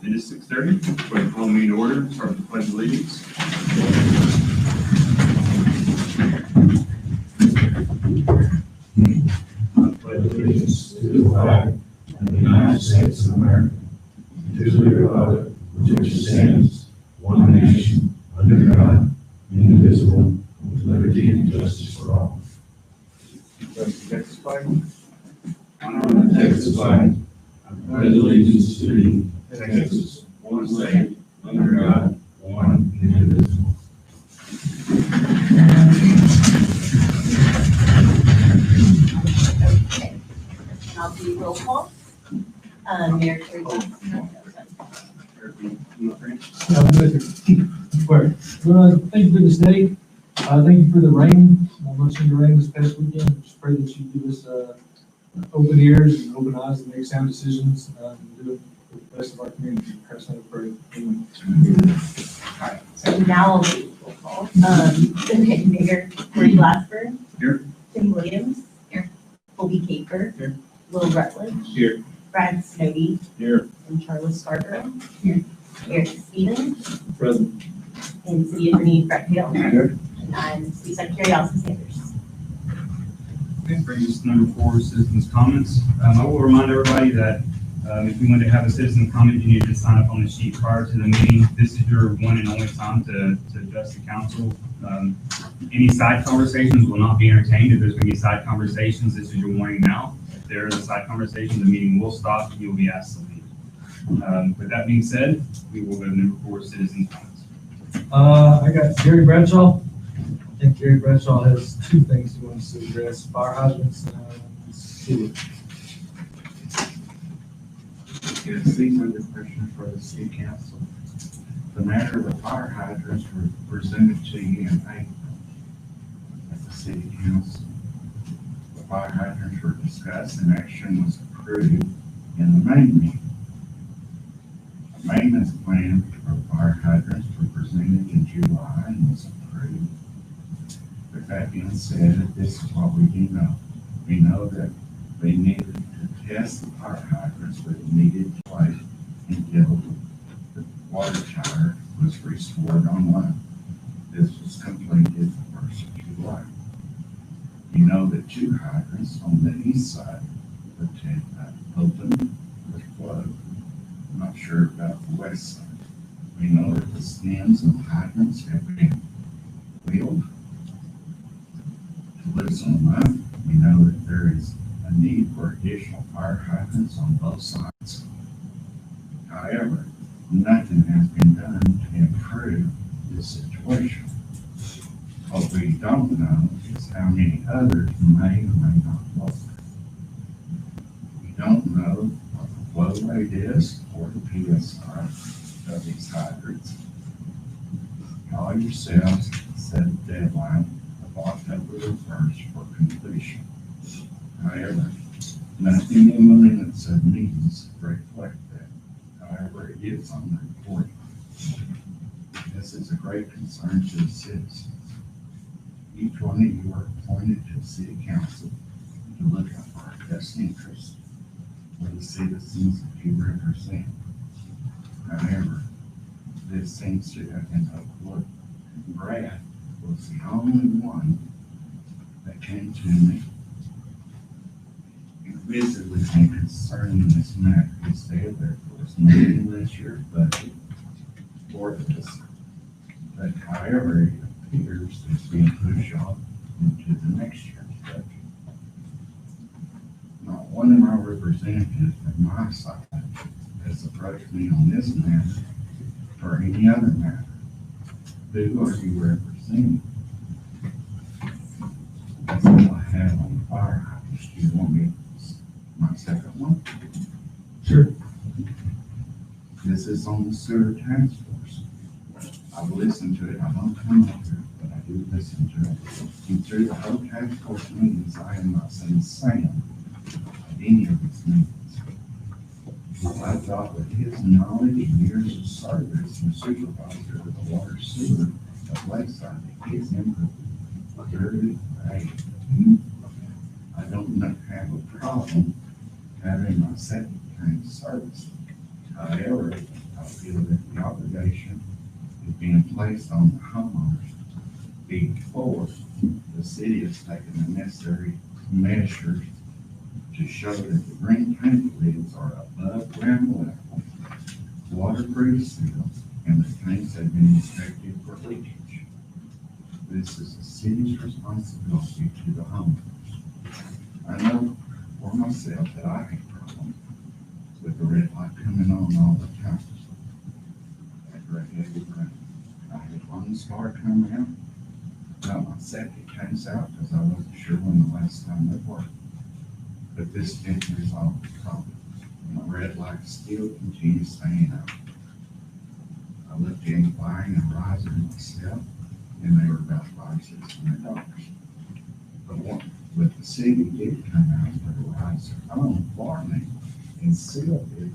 It is 6:30. Go ahead and call the meeting to order. Start with the pledge of allegiance. I pledge allegiance to the flag of the United States of America, and to the republic which stands one nation under God, indivisible, with liberty and justice for all. Texas flag. On the Texas flag, I pledge allegiance to thee, Texas, one state, under God, one indivisible. I'll do roll call. Mayor Terry Johnson. Well, thank you for this day. Thank you for the rain. Much in the rain this past weekend. Just pray that you give us open ears and open eyes to make sound decisions and do it for the best of our community. Christ, I pray. Amen. So now I'll do roll call. Okay, Mayor Corey Glassford. Here. Tim Williams. Here. Colby Caper. Here. Will Rutledge. Here. Brad Snowdy. Here. And Charles Scarborough. Here. Eric Stevens. Present. And City Attorney Brett Hale. Here. And I'm City Secretary Allison Sanders. Okay, brings us to number 4, citizens' comments. I will remind everybody that if you want to have a citizen comment, you need to sign up on the sheet prior to the meeting. This is your one and only time to address the council. Any side conversations will not be entertained. If there's going to be side conversations, this is your warning now. If there is a side conversation, the meeting will stop and you'll be asked to leave. With that being said, we will go to number 4, citizens' comments. I got Gary Bradshaw. I think Gary Bradshaw has 2 things he wants to address: fire hydrants and sewer. Yes, these are the questions for the city council. The matter of the fire hydrants were presented to you in April at the city council. The fire hydrants were discussed and action was approved in the main meeting. A maintenance plan for fire hydrants were presented in July and was approved. With that being said, this is what we do know. We know that they needed to test the fire hydrants, but it needed to wait until the water tower was restored online. This was completed the 1st of July. You know that 2 hydrants on the east side were open with flow. I'm not sure about the west side. We know that the stems of hydrants have been wheeled to loosen them up. We know that there is a need for additional fire hydrants on both sides. However, nothing has been done to improve this situation. What we don't know is how many others may or may not work. We don't know what the flow rate is or the PSI of these hydrants. Y'all yourselves set a deadline of October the 1st for completion. However, nothing in the minutes of meetings reflect that. However, it is on the recording. This is a great concern to the citizens. Each one of you are appointed to the city council to look out for our best interests for the citizens that you represent. However, this seems to have been overlooked. Brad was the only one that came to me and visited with me concerning this matter. He said there was nothing in this year's budget for this. But however, it appears it's being pushed off into the next year's budget. Not one of my representatives from my side has approached me on this matter or any other matter. Who are you representing? That's all I have on the fire hydrants. Do you want me, my second one? Sure. This is on the sewer task force. I've listened to it. I don't come up here, but I do listen to it. And through the whole task force meetings, I am not saying Sam at any of these meetings. I thought with his knowledge and years of service and supervisor of the water sewer of Lakeside, that his input was very great. I don't have a problem having my second tank service. However, being placed on the homeowners before the city has taken the necessary measures to show that the green paint lids are above ground level, waterproof seals, and the tanks have been inspected for leakage. This is the city's responsibility to the homeowners. I know for myself that I have problems with the red light coming on all the time. After a heavy rain, I had one star come out, got my septic tanks out because I wasn't sure when the last time they worked. But this didn't resolve the problem. And the red light still continues staying out. I looked into buying a riser myself, and they were about $500-600. But the city did come out with a riser on for me and sealed it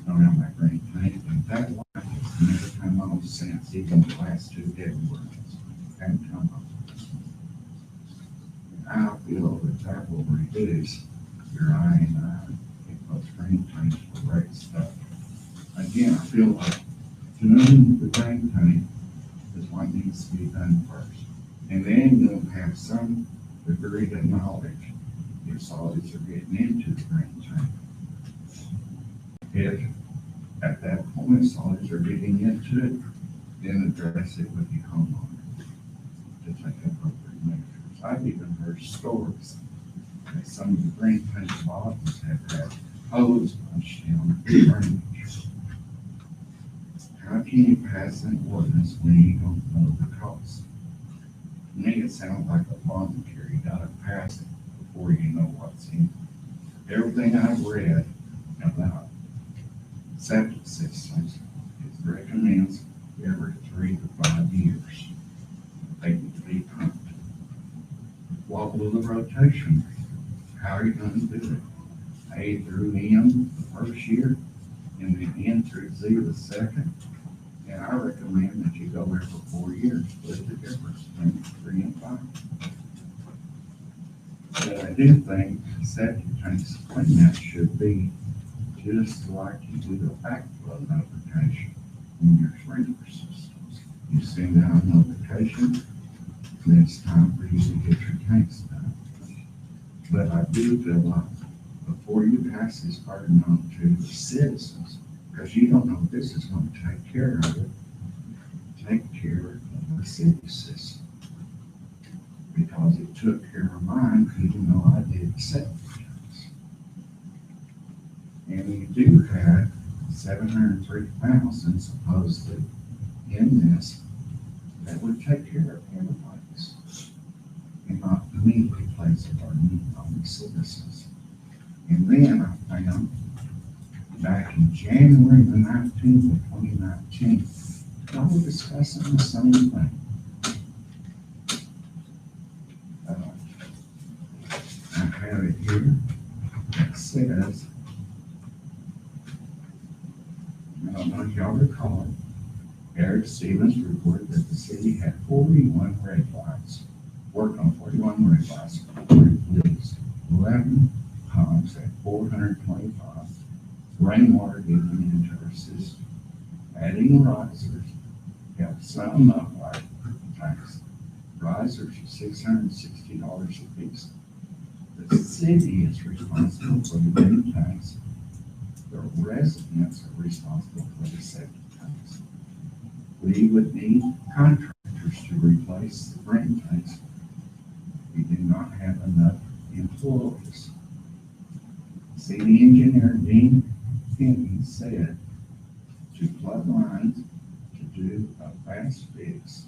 around my green paint, and that light has never come on since, even the last two heavy rains haven't come on. And I feel that will reduce your I-9 if those green paints were raised up. Again, I feel like doing the green paint is what needs to be done first. And then you'll have some degree of knowledge if solids are getting into the green tank. If at that point solids are getting into it, then address it with the homeowner to take appropriate measures. I've even heard stories that some of the green paint bottles have had hose punched in the drainage. How can you pass an ordinance when you don't know the cost? To me, it sounds like a volunteer. You gotta pass it before you know what's in it. Everything I've read about septic systems, it recommends every 3 to 5 years they need to be pumped. What will the rotation be? How are you going to do it? A through M the first year, and then N through Z the second. And I recommend that you go there for 4 years, split the difference between 3 and 5. But I do think septic tanks cleanup should be just like you do the backflow notification in your sprinkler systems. You send out a notification, then it's time for you to get your tanks done. But I do feel like before you pass this burden on to the citizens, because you don't know if this is going to take care of it, take care of the city system. Because it took care of mine, even though I did septic tanks. And you do have 703,000 supposedly in this that would take care of everybody's and not immediately place a burden on the citizens. And then I found back in January the 19th of 2019, I was discussing the same thing. I have it here that says, I don't know if y'all recall, Eric Stevens reported that the city had 41 red lights, worked on 41 red lights, released 11 pumps at 425, rainwater getting into our system, adding risers, got some up like tanks. Risers are $660 a piece. The city is responsible for the green tanks. The residents are responsible for the septic tanks. We would need contractors to replace the green tanks. We do not have enough employees. City engineer Dean Hinton said to plug lines to do a fast fix,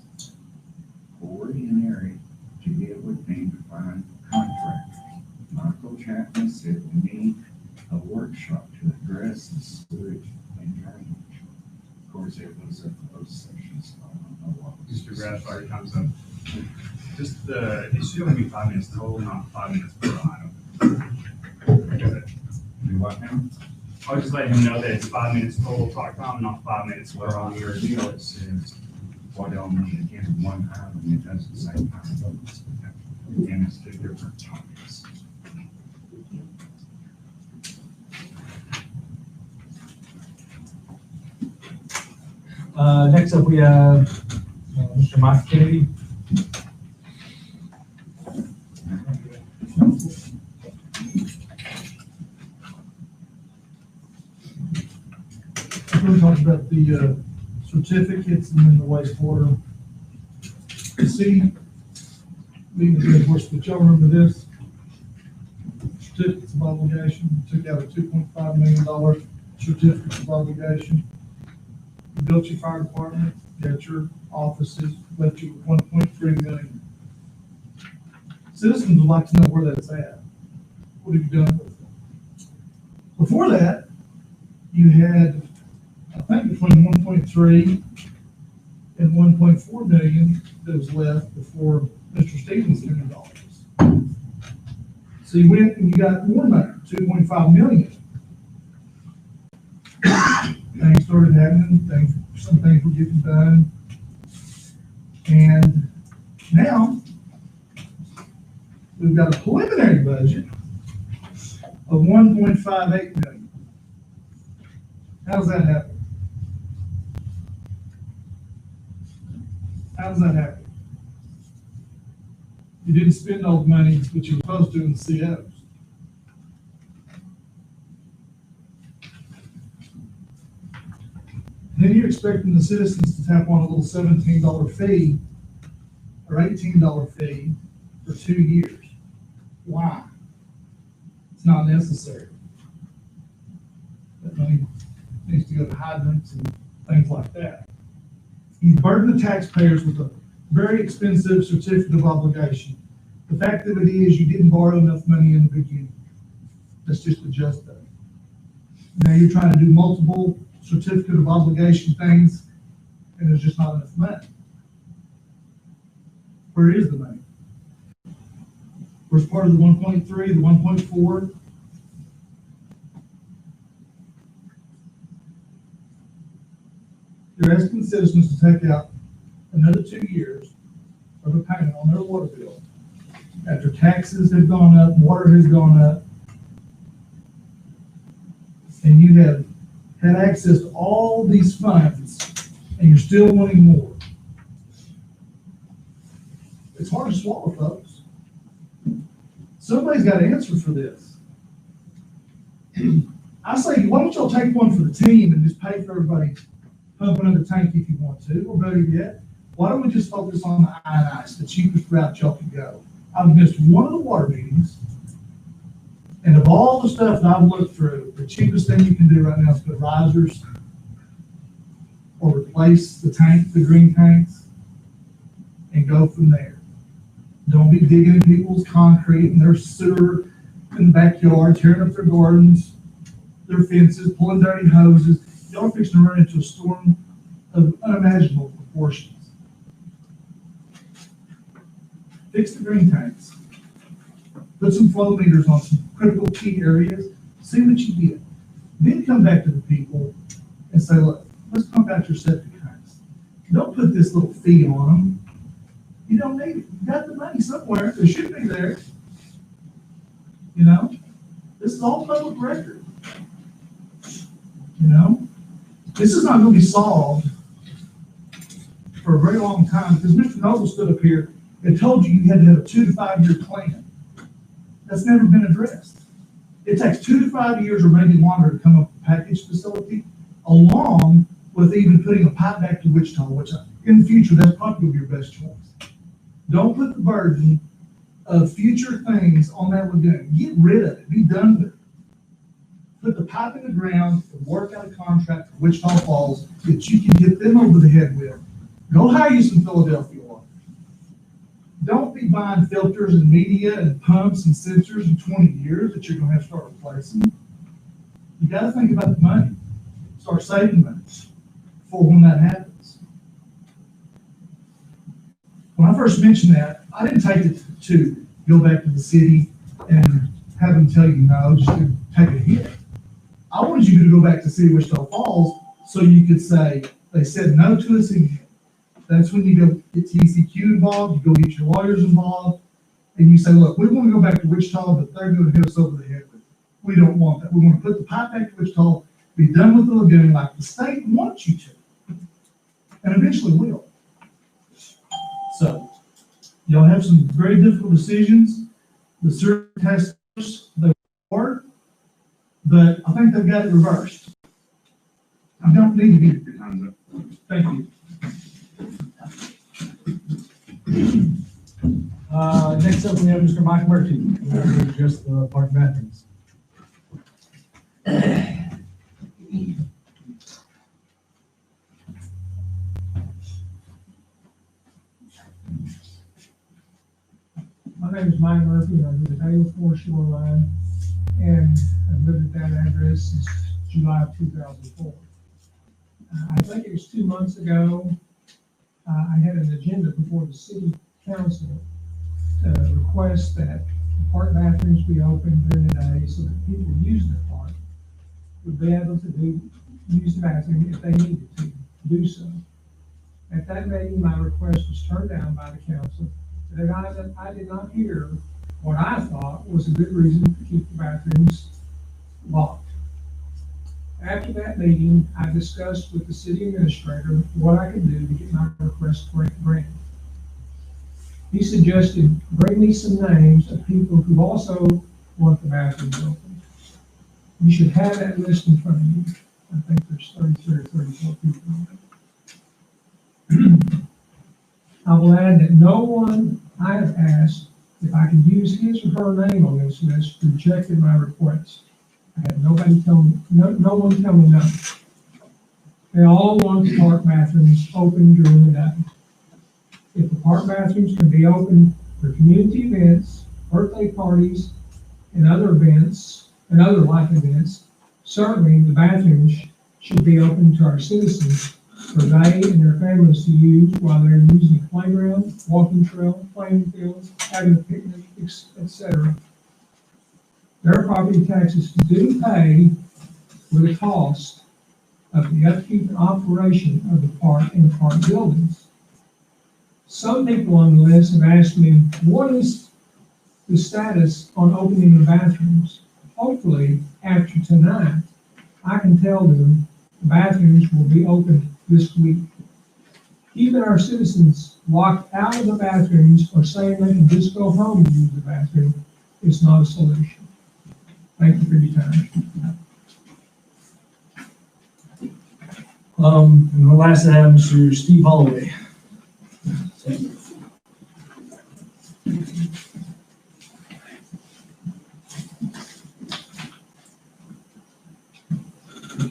Corey and Eric together with me to find contractors. Michael Chapman said we need a workshop to address the sewage and drainage. Of course, it was a closed session, so I don't know what was. Mr. Grassfire, your time's up. Just, it should only be 5 minutes total, not 5 minutes per item. Do what now? I'll just let him know that it's 5 minutes total talk time, not 5 minutes per Well, on item. your deal, it says what on the agenda, one item, it doesn't say time votes. And it's 2 different topics. Next up, we have Mr. Mike Kennedy. We're going to talk about the certificates and then the wastewater. The city, of course, but y'all remember this? Certificates of obligation, we took out a $2.5 million certificate of obligation. You built your fire department, you got your offices, left you with $1.3 million. Citizens would like to know where that's at. What have you done with it? Before that, you had, I think, between 1.3 and 1.4 million that was left before Mr. Stevens came into office. So you went and you got more money, 2.5 million. Things started happening, some things were getting done. And now we've got a preliminary budget of 1.58 million. How does that happen? How does that happen? You didn't spend all the money that you were supposed to in the COs. Then you're expecting the citizens to tap on a little $17 fee or $18 fee for 2 years. Why? It's not necessary. That money needs to go to hydrants and things like that. You burden the taxpayers with a very expensive certificate of obligation. The fact of it is you didn't borrow enough money in the beginning. Let's just adjust that. Now you're trying to do multiple certificate of obligation things, and there's just not enough money. Where is the money? Where's part of the 1.3, the 1.4? You're asking citizens to take out another 2 years of a payment on their water bill after taxes have gone up, water has gone up, and you have had access to all these funds, and you're still wanting more. It's hard to swallow, folks. Somebody's got to answer for this. I say, why don't y'all take one for the team and just pay for everybody pumping in the tank if you want to, or better yet, why don't we just focus on the ice, the cheapest route y'all can go? I've missed one of the water meetings, and of all the stuff that I've looked through, the cheapest thing you can do right now is put risers or replace the tank, the green tanks, and go from there. Don't be digging in people's concrete and their sewer in the backyard, tearing up their gardens, their fences, pulling dirty hoses. Y'all are fixing to run into a storm of unimaginable proportions. Fix the green tanks. Put some flow meters on some critical key areas. See what you get. Then come back to the people and say, look, let's pump out your septic tanks. Don't put this little fee on them. You don't need it. You got the money somewhere. It should be there. You know? This is all public record. You know? This is not going to be solved for a very long time because Mr. Noble stood up here and told you you had to have a 2 to 5 year plan. That's never been addressed. It takes 2 to 5 years or maybe longer to come up with a package facility, along with even putting a pipe back to Wichita, which in the future, that's probably your best choice. Don't put the burden of future things on that lagoon. Get rid of it. Be done with it. Put the pipe in the ground and work out a contract for Wichita Falls that you can get them over the head with. Go hire you some Philadelphia water. Don't be buying filters and media and pumps and sensors in 20 years that you're going to have to start replacing. You got to think about the money. Start saving money for when that happens. When I first mentioned that, I didn't take it to go back to the city and have them tell you no, just to take a hit. I wanted you to go back to City of Wichita Falls so you could say, they said no to us again. That's when you go get TCQ involved, you go get your lawyers involved, and you say, look, we want to go back to Wichita, but they're going to hit us over the head with it. We don't want that. We want to put the pipe back to Wichita, be done with the lagoon like the state wants you to. and eventually will. So, y'all have some very difficult decisions. The sewer task force, they work, but I think they've got it reversed. I don't need to be, Your time's up. thank you. Next up, we have Mr. Mike Murphy, who will address the park bathrooms. My name is Mike Murphy, and I live at 804 Shoreline, and I've lived at that address since July of 2004. I think it was 2 months ago, I had an agenda before the city council to request that the park bathrooms be open during the day so that people using the park would be able to use the bathroom if they needed to do so. At that meeting, my request was turned down by the council. That I did not hear what I thought was a good reason to keep the bathrooms locked. After that meeting, I discussed with the city administrator what I could do to get my request granted. He suggested bring me some names of people who also want the bathrooms open. You should have that list in front of you. I think there's 33 or 34 people on it. I will add that no one I have asked if I could use his or her name on this list rejected my request. I had nobody tell me, no one tell me no. They all want the park bathrooms open during the day. If the park bathrooms can be open for community events, birthday parties, and other events, and other life events, certainly the bathrooms should be open to our citizens for they and their families to use while they're using the playground, walking trail, playing fields, having a picnic, etc. Their property taxes do pay for the cost of the upkeep and operation of the park and the park buildings. Some people on the list have asked me, what is the status on opening the bathrooms? Hopefully, after tonight, I can tell them the bathrooms will be open this week. Keeping our citizens locked out of the bathrooms or saying they can just go home and use the bathroom is not a solution. Thank you for your time. And the last I have Mr. Steve Holloway. Thank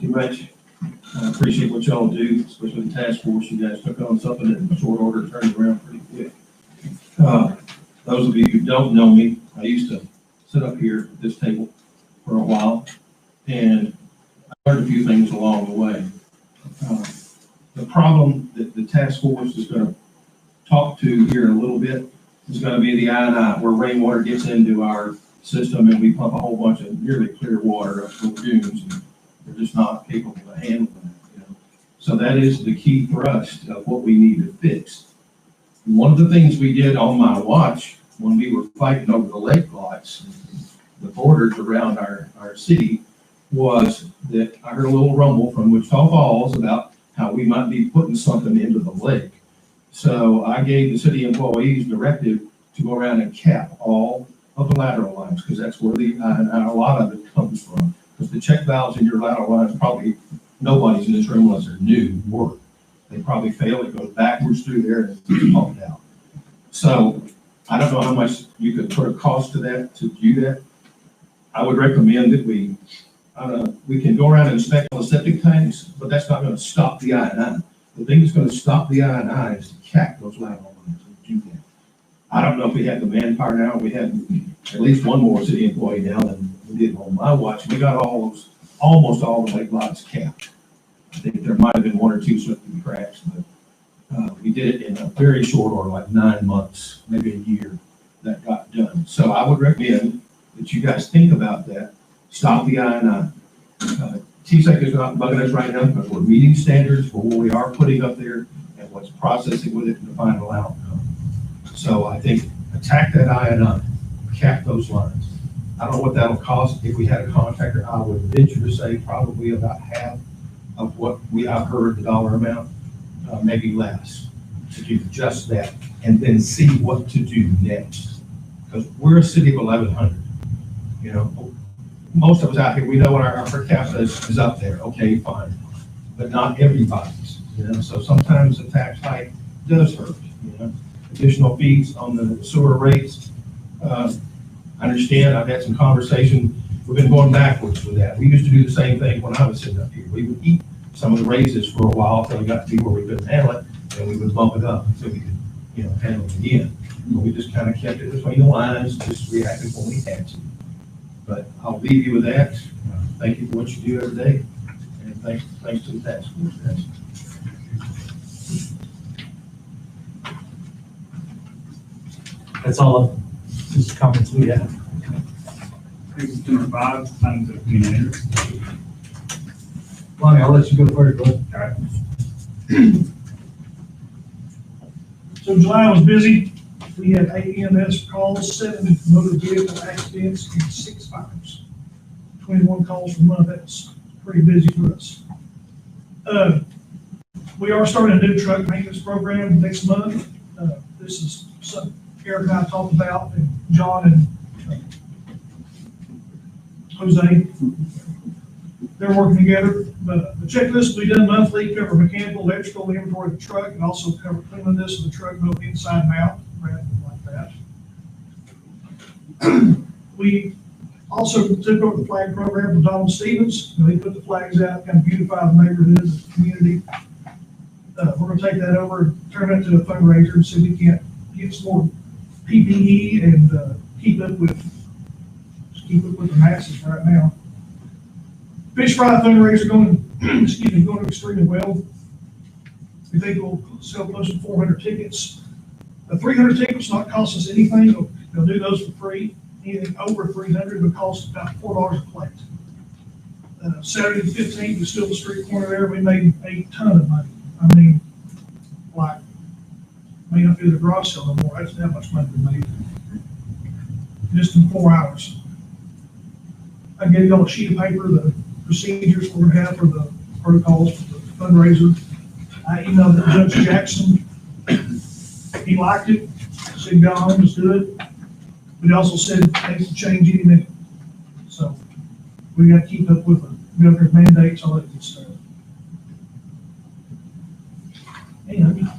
you much. I appreciate what y'all do, especially the task force. You guys took on something in short order, turned it around pretty quick. Those of you who don't know me, I used to sit up here at this table for a while, and I learned a few things along the way. The problem that the task force is going to talk to here in a little bit is going to be the I&I, where rainwater gets into our system and we pump a whole bunch of nearly clear water up from lagoons, and they're just not capable of handling it. So that is the key thrust of what we need to fix. One of the things we did on my watch when we were fighting over the lake lots, the borders around our city, was that I heard a little rumble from Wichita Falls about how we might be putting something into the lake. So I gave the city employees directive to go around and cap all of the lateral lines, because that's where a lot of it comes from. Because the check valves in your lateral lines, probably nobody's in this room unless they're new, work. They probably fail, it goes backwards through there and it's pumped out. So I don't know how much you could put a cost to that, to do that. I would recommend that we can go around and inspect all the septic tanks, but that's not gonna stop the I&I. The thing that's gonna stop the I&I is to cap those lateral lines and do that. I don't know if we have the manpower now. We have at least one more city employee now than we did on my watch. We got almost all the lake lots capped. I think there might have been one or two slipping cracks, but we did it in a very short order, like 9 months, maybe a year, that got done. So I would recommend that you guys think about that. Stop the I&I. TSEC is not bugging us right now because we're meeting standards for what we are putting up there and what's processing with it in the final outcome. So I think attack that I&I, cap those lines. I don't know what that'll cost. If we had a contractor, I would venture to say probably about half of what I've heard the dollar amount. maybe less, to do just that, and then see what to do next. Because we're a city of 1,100, you know, most of us out here, we know what our per capita is up there, okay, fine, but not everybody's, you know, so sometimes the tax hike does hurt, you know. Additional fees on the sewer rates, I understand, I've had some conversation, we've been going backwards with that. We used to do the same thing when I was sitting up here. We would eat some of the raises for a while until we got to be where we couldn't handle it, and we would bump it up until we could, you know, handle it again. But we just kind of kept it between the lines, just reacted when we had to. But I'll leave you with that. Thank you for what you do every day, and thanks to the task force, guys. That's all, just comments we have. Number 5, items of community. Lonnie, I'll let you go first, bud. All right. So July was busy. We had 8 EMS calls, 7 motor vehicle accidents, and 6 fires. 21 calls per month. That's pretty busy for us. We are starting a new truck maintenance program next month. This is something Eric and I talked about, and John and Jose. They're working together, but the checklist will be done monthly, cover mechanical, electrical, inventory of the truck, and also cover cleanliness of the truck, both inside and out, rather than like that. We also took over the flag program from Donald Stevens. You know, he put the flags out, kind of beautify the neighborhood, the community. We're gonna take that over, and turn it into a fundraiser, and see if we can't get some more PPE and keep up with the masses right now. Fish Fry fundraiser going, going extremely well. We think we'll sell close to 400 tickets. The 300 tickets not cost us anything. They'll do those for free. Anything over 300 will cost about $4 a plate. Saturday the 15th, we still the street corner there. We made a ton of money. I mean, like, may not do the garage sale no more. That's how much money we made. Just in 4 hours. I gave y'all a sheet of paper, the procedures we're gonna have for the protocols for the fundraiser. I emailed it to Judge Jackson. He liked it, said go home, let's do it. But he also said things will change any minute. So we gotta keep up with the governor's mandates, all that good stuff. And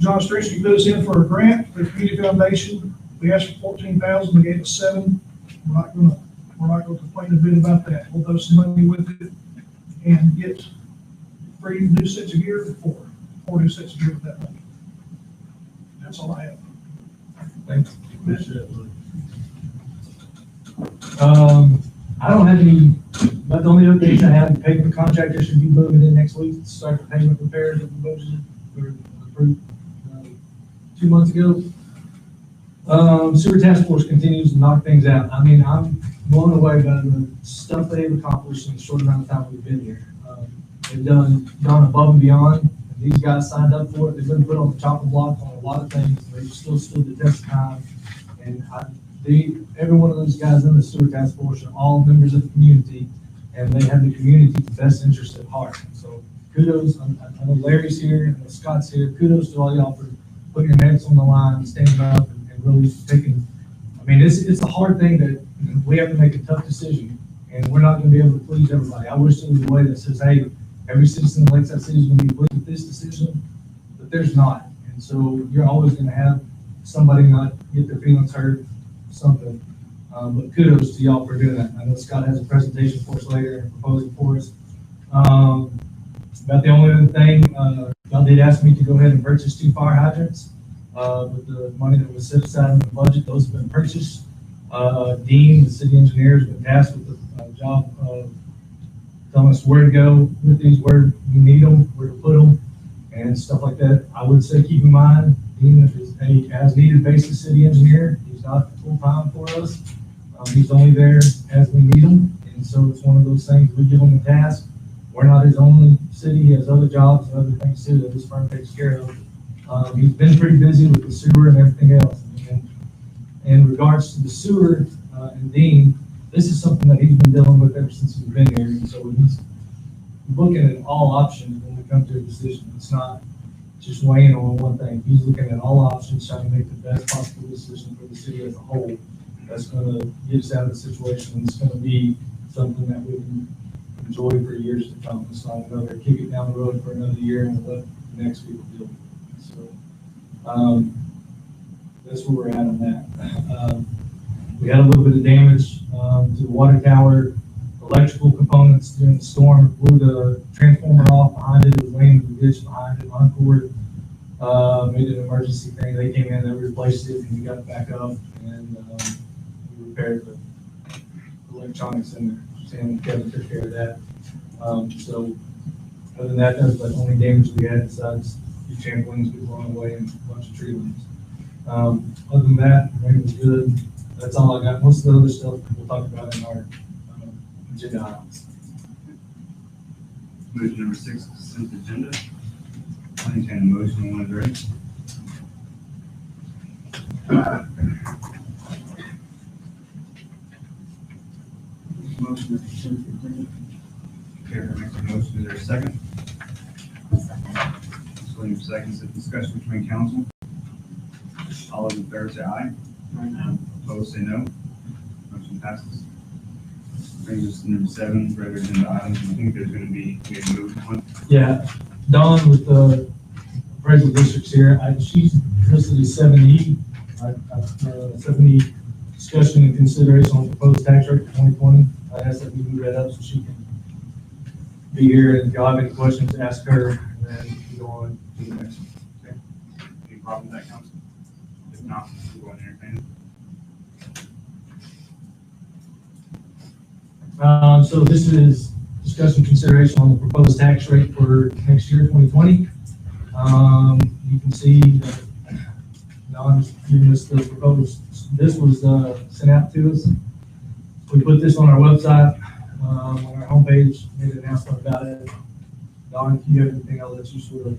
John Streetsky put us in for a grant for the community foundation. We asked for 14,000, they gave us 7. We're not gonna complain a bit about that. We'll throw some money with it and get 3 new sets of gear, 4 new sets of gear with that money. That's all I have. Thanks. I don't have any, but the only updates I have, the pavement contractor should be moving in next week to start the pavement repairs that we budgeted or approved 2 months ago. Sewer task force continues to knock things out. I mean, I'm blown away by the stuff they've accomplished in the short amount of time we've been here. They've gone above and beyond. These guys signed up for it. They've been put on the chopping block on a lot of things. They've still stood the test of time. And every one of those guys in the sewer task force are all members of the community, and they have the community's best interest at heart. So kudos. I know Larry's here, and Scott's here. Kudos to all y'all for putting your necks on the line, standing up, and really taking. I mean, it's a hard thing that we have to make a tough decision, and we're not going to be able to please everybody. I wish there was a way that says, hey, every citizen in Lakeside City is going to be pleased with this decision, but there's not. And so you're always going to have somebody not get their feelings hurt, something. But kudos to y'all for doing that. I know Scott has a presentation for us later and proposal for us. About the only other thing, y'all did ask me to go ahead and purchase 2 fire hydrants with the money that was set aside in the budget. Those have been purchased. Dean, the city engineer, has been tasked with the job of telling us where to go with these, where we need them, where to put them, and stuff like that. I would say keep in mind, Dean is a as-needed basis city engineer. He's not full-time for us. He's only there as we need him, and so it's one of those things, we give him a task. We're not his only city. He has other jobs and other things too that this firm takes care of. He's been pretty busy with the sewer and everything else. And in regards to the sewer and Dean, this is something that he's been dealing with ever since he's been here. And so looking at all options when we come to a decision. It's not just weighing on one thing. He's looking at all options, trying to make the best possible decision for the city as a whole. That's gonna get us out of the situation. It's gonna be something that we can enjoy for years to come. It's not another kick it down the road for another year and let the next people deal with it. So, that's where we're at on that. We had a little bit of damage, to the water tower, electrical components during the storm, blew the transformer off behind it, it was laying in the ditch behind it, Encore, made an emergency thing, they came in, they replaced it, and we got it back up, and, we repaired the electronics in there. Sam and Kevin took care of that. So, other than that, that's the only damage we had besides a few trampolines we blown away and a bunch of tree limbs. Other than that, the rain was good. That's all I got. Most of the other stuff we'll talk about in our agenda items. Motion number 6, consent agenda. I entertain a motion on one of the ready. Motion to consent agenda. Karen makes a motion, is there a second? Ms. Williams seconds. The discussion between council. All those in favor say aye. Opposed say no. Motion passes. Brings us to number 7, regular agenda items. I think there's going to be, we have moved one. Yeah, Dawn with the appraisal districts here, she's listed as 7E. 7E, discussion and consideration on proposed tax rate for 2020. I asked that we move that up so she can be here, and if y'all have any questions, ask her, and then we go on to the next one. Okay? Any problem with that, council? If not, we'll go and entertain it. So this is discussion consideration on the proposed tax rate for next year, 2020. You can see that Don's giving us the proposed, this was sent out to us. We put this on our website, on our homepage, made an announcement about it. Don, if you have anything, I'll let you sort of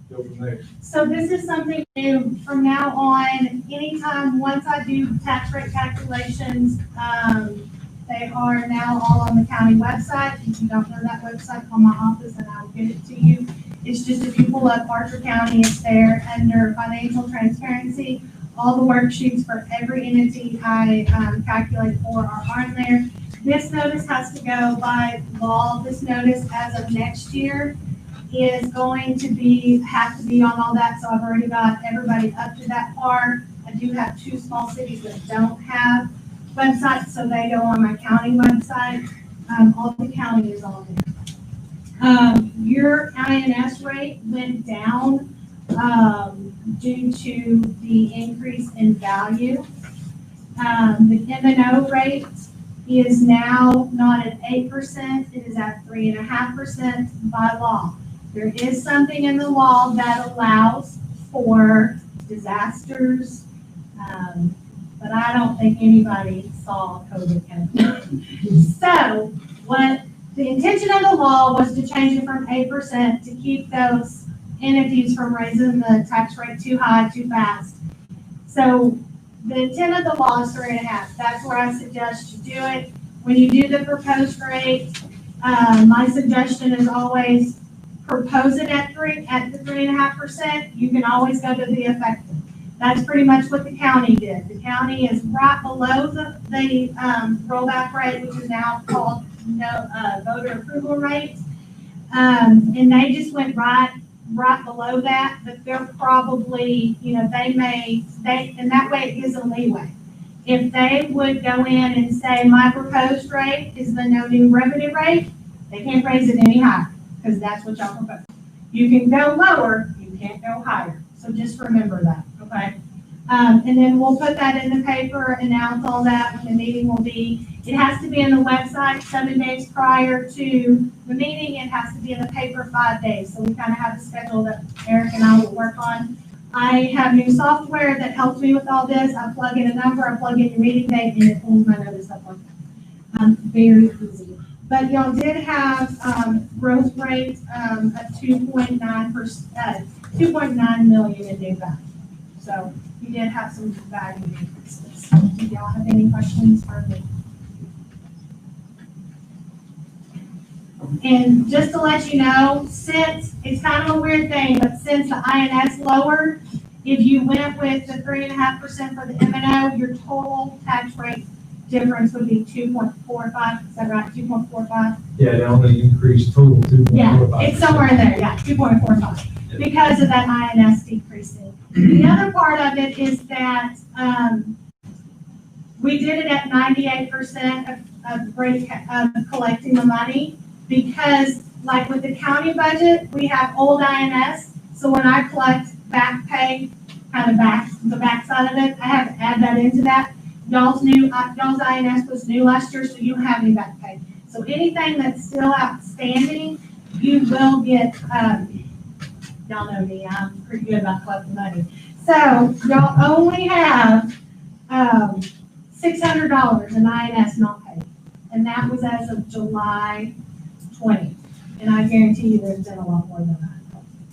go from there. So this is something new from now on. Anytime, once I do tax rate calculations, they are now all on the county website. If you don't know that website, call my office and I'll get it to you. It's just if you pull up Archer County, it's there under financial transparency. All the worksheets for every entity I calculate for are on there. This notice has to go by law. This notice as of next year is going to have to be on all that. So I've already got everybody up to that part. I do have 2 small cities that don't have websites, so they go on my county website. All the county is on there. Your INS rate went down due to the increase in value. The M&O rate is now not at 8%, it is at 3.5% by law. There is something in the law that allows for disasters, but I don't think anybody saw COVID coming. So what the intention of the law was to change it from 8% to keep those entities from raising the tax rate too high, too fast. So the intent of the law is 3.5. That's where I suggest you do it. When you do the proposed rate, my suggestion is always propose it at the 3.5%. You can always go to the effective. That's pretty much what the county did. The county is right below the rollback rate, which is now called voter approval rate. And they just went right below that, but they're probably, and that way it gives them leeway. If they would go in and say, my proposed rate is the no new revenue rate, they can't raise it any higher, because that's what y'all propose. You can go lower, you can't go higher. So just remember that, okay? And then we'll put that in the paper, announce all that when the meeting will be. It has to be on the website 7 days prior to the meeting. It has to be in the paper 5 days. So we kind of have a schedule that Eric and I will work on. I have new software that helps me with all this. I plug in a number, I plug in your meeting date, and it pulls my notice up like that. Very easy. But y'all did have growth rate of 2.9%, 2.9 million in new value. So you did have some value increases. Do y'all have any questions for me? And just to let you know, since, it's kind of a weird thing, but since the INS lowered, if you went with the 3.5% for the M&O, your total tax rate difference would be 2.45, is that right, 2.45? Yeah, they only increased total to. Yeah, it's somewhere in there, yeah, 2.45, because of that INS decreasing. The other part of it is that, we did it at 98% of collecting the money, because like with the county budget, we have old INS, so when I collect back pay, kind of the back side of it, I have to add that into that. Y'all's INS was new last year, so you don't have any back pay. So anything that's still outstanding, you will get, y'all know me, I'm pretty good about collecting money. So y'all only have, $600 in INS not paid. And that was as of July 20. And I guarantee you there's been a lot more than that.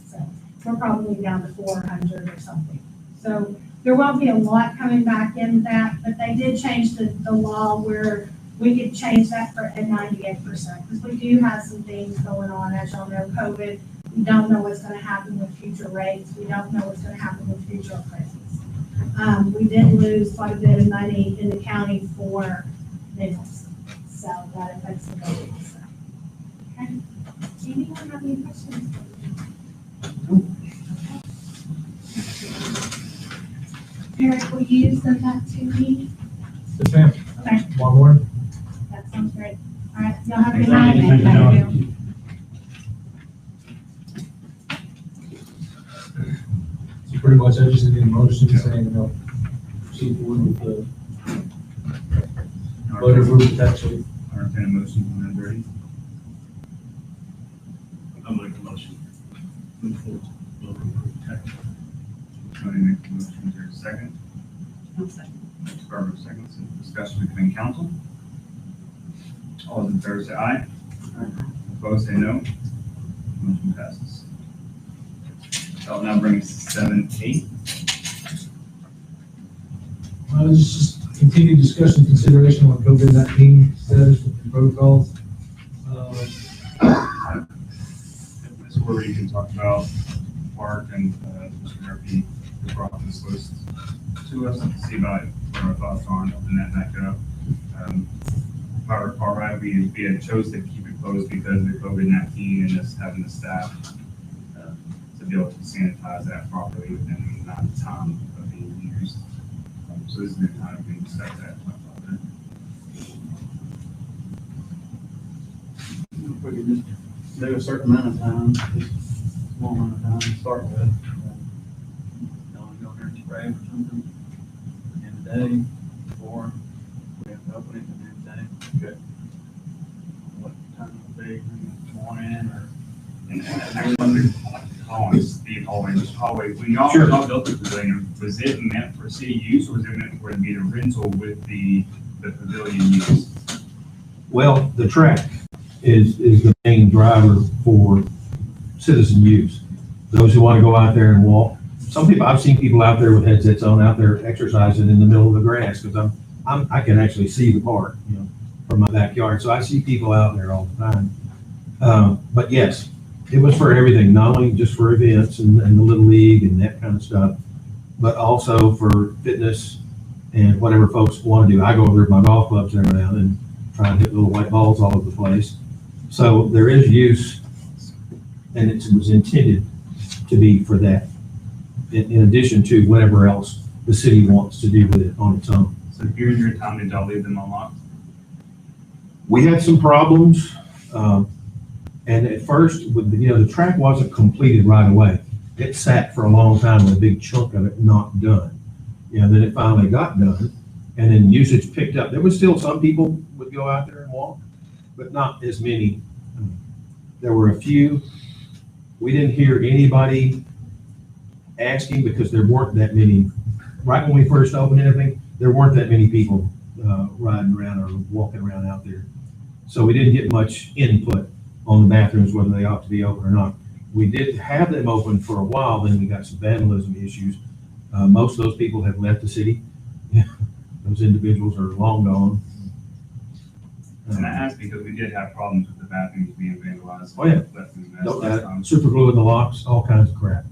So we're probably down to 400 or something. So there won't be a lot coming back in that, but they did change the law where we could change that for at 98%, because we do have some things going on, as y'all know, COVID. We don't know what's going to happen with future rates. We don't know what's going to happen with future appraisals. We did lose quite a bit of money in the county for minerals, so that affects the budget. So. Okay. Do anyone have any questions? Eric, will you send that to me? Yes, ma'am. Okay. One more. That sounds great. All right, y'all have a good Thank night. you. Thank you. So pretty much I just need a motion saying they'll proceed forward with the voter group tax rate. I'll entertain a motion when I'm ready. I'll make a motion. Move forward. Tony makes the motion, is there a second? Barbara seconds, and discussion between council. All those in favor say aye. Opposed say no. Motion passes. That'll now bring us to 7-8. This is just continued discussion and consideration on COVID-19 status and protocols. This is where we can talk about Mark and Mr. Murphy brought this list to us to see about what our thoughts are on opening that back up. If I recall right, we had chose to keep it closed because of the COVID-19 and just having the staff to be able to sanitize that properly within the amount of time of being used. So this is the time we can discuss that. If we could just do a certain amount of time, just a small amount of time to start with. Don't go there and spray or something. In the day before we have to open it in the day. Okay. What time it'll be, morning or. And actually, Colin, Steve Hallway, when y'all built the pavilion, was it meant for city use or was it meant for it to be a rental with the pavilion use? Well, the track is the main driver for citizen use. Those who want to go out there and walk. Some people, I've seen people out there with headsets on, out there exercising in the middle of the grass, because I can actually see the park, from my backyard. So I see people out there all the time. But yes, it was for everything, not only just for events and the Little League and that kind of stuff, but also for fitness and whatever folks want to do. I go over there with my golf clubs every now and then, try and hit little white balls all over the place. So there is use, and it was intended to be for that, in addition to whatever else the city wants to do with it on its own. So during your time, did y'all leave them unlocked? We had some problems, and at first, with the track wasn't completed right away. It sat for a long time with a big chunk of it not done. Then it finally got done, and then usage picked up. There was still some people would go out there and walk, but not as many. There were a few. We didn't hear anybody asking because there weren't that many. Right when we first opened everything, there weren't that many people riding around or walking around out there. So we didn't get much input on the bathrooms, whether they ought to be open or not. We did have them open for a while, then we got some vandalism issues. Most of those people have left the city. Those individuals are long gone. And I asked because we did have problems with the bathrooms being vandalized. Oh, yeah. Left in the mess last time. Super glue in the locks, all kinds of crap.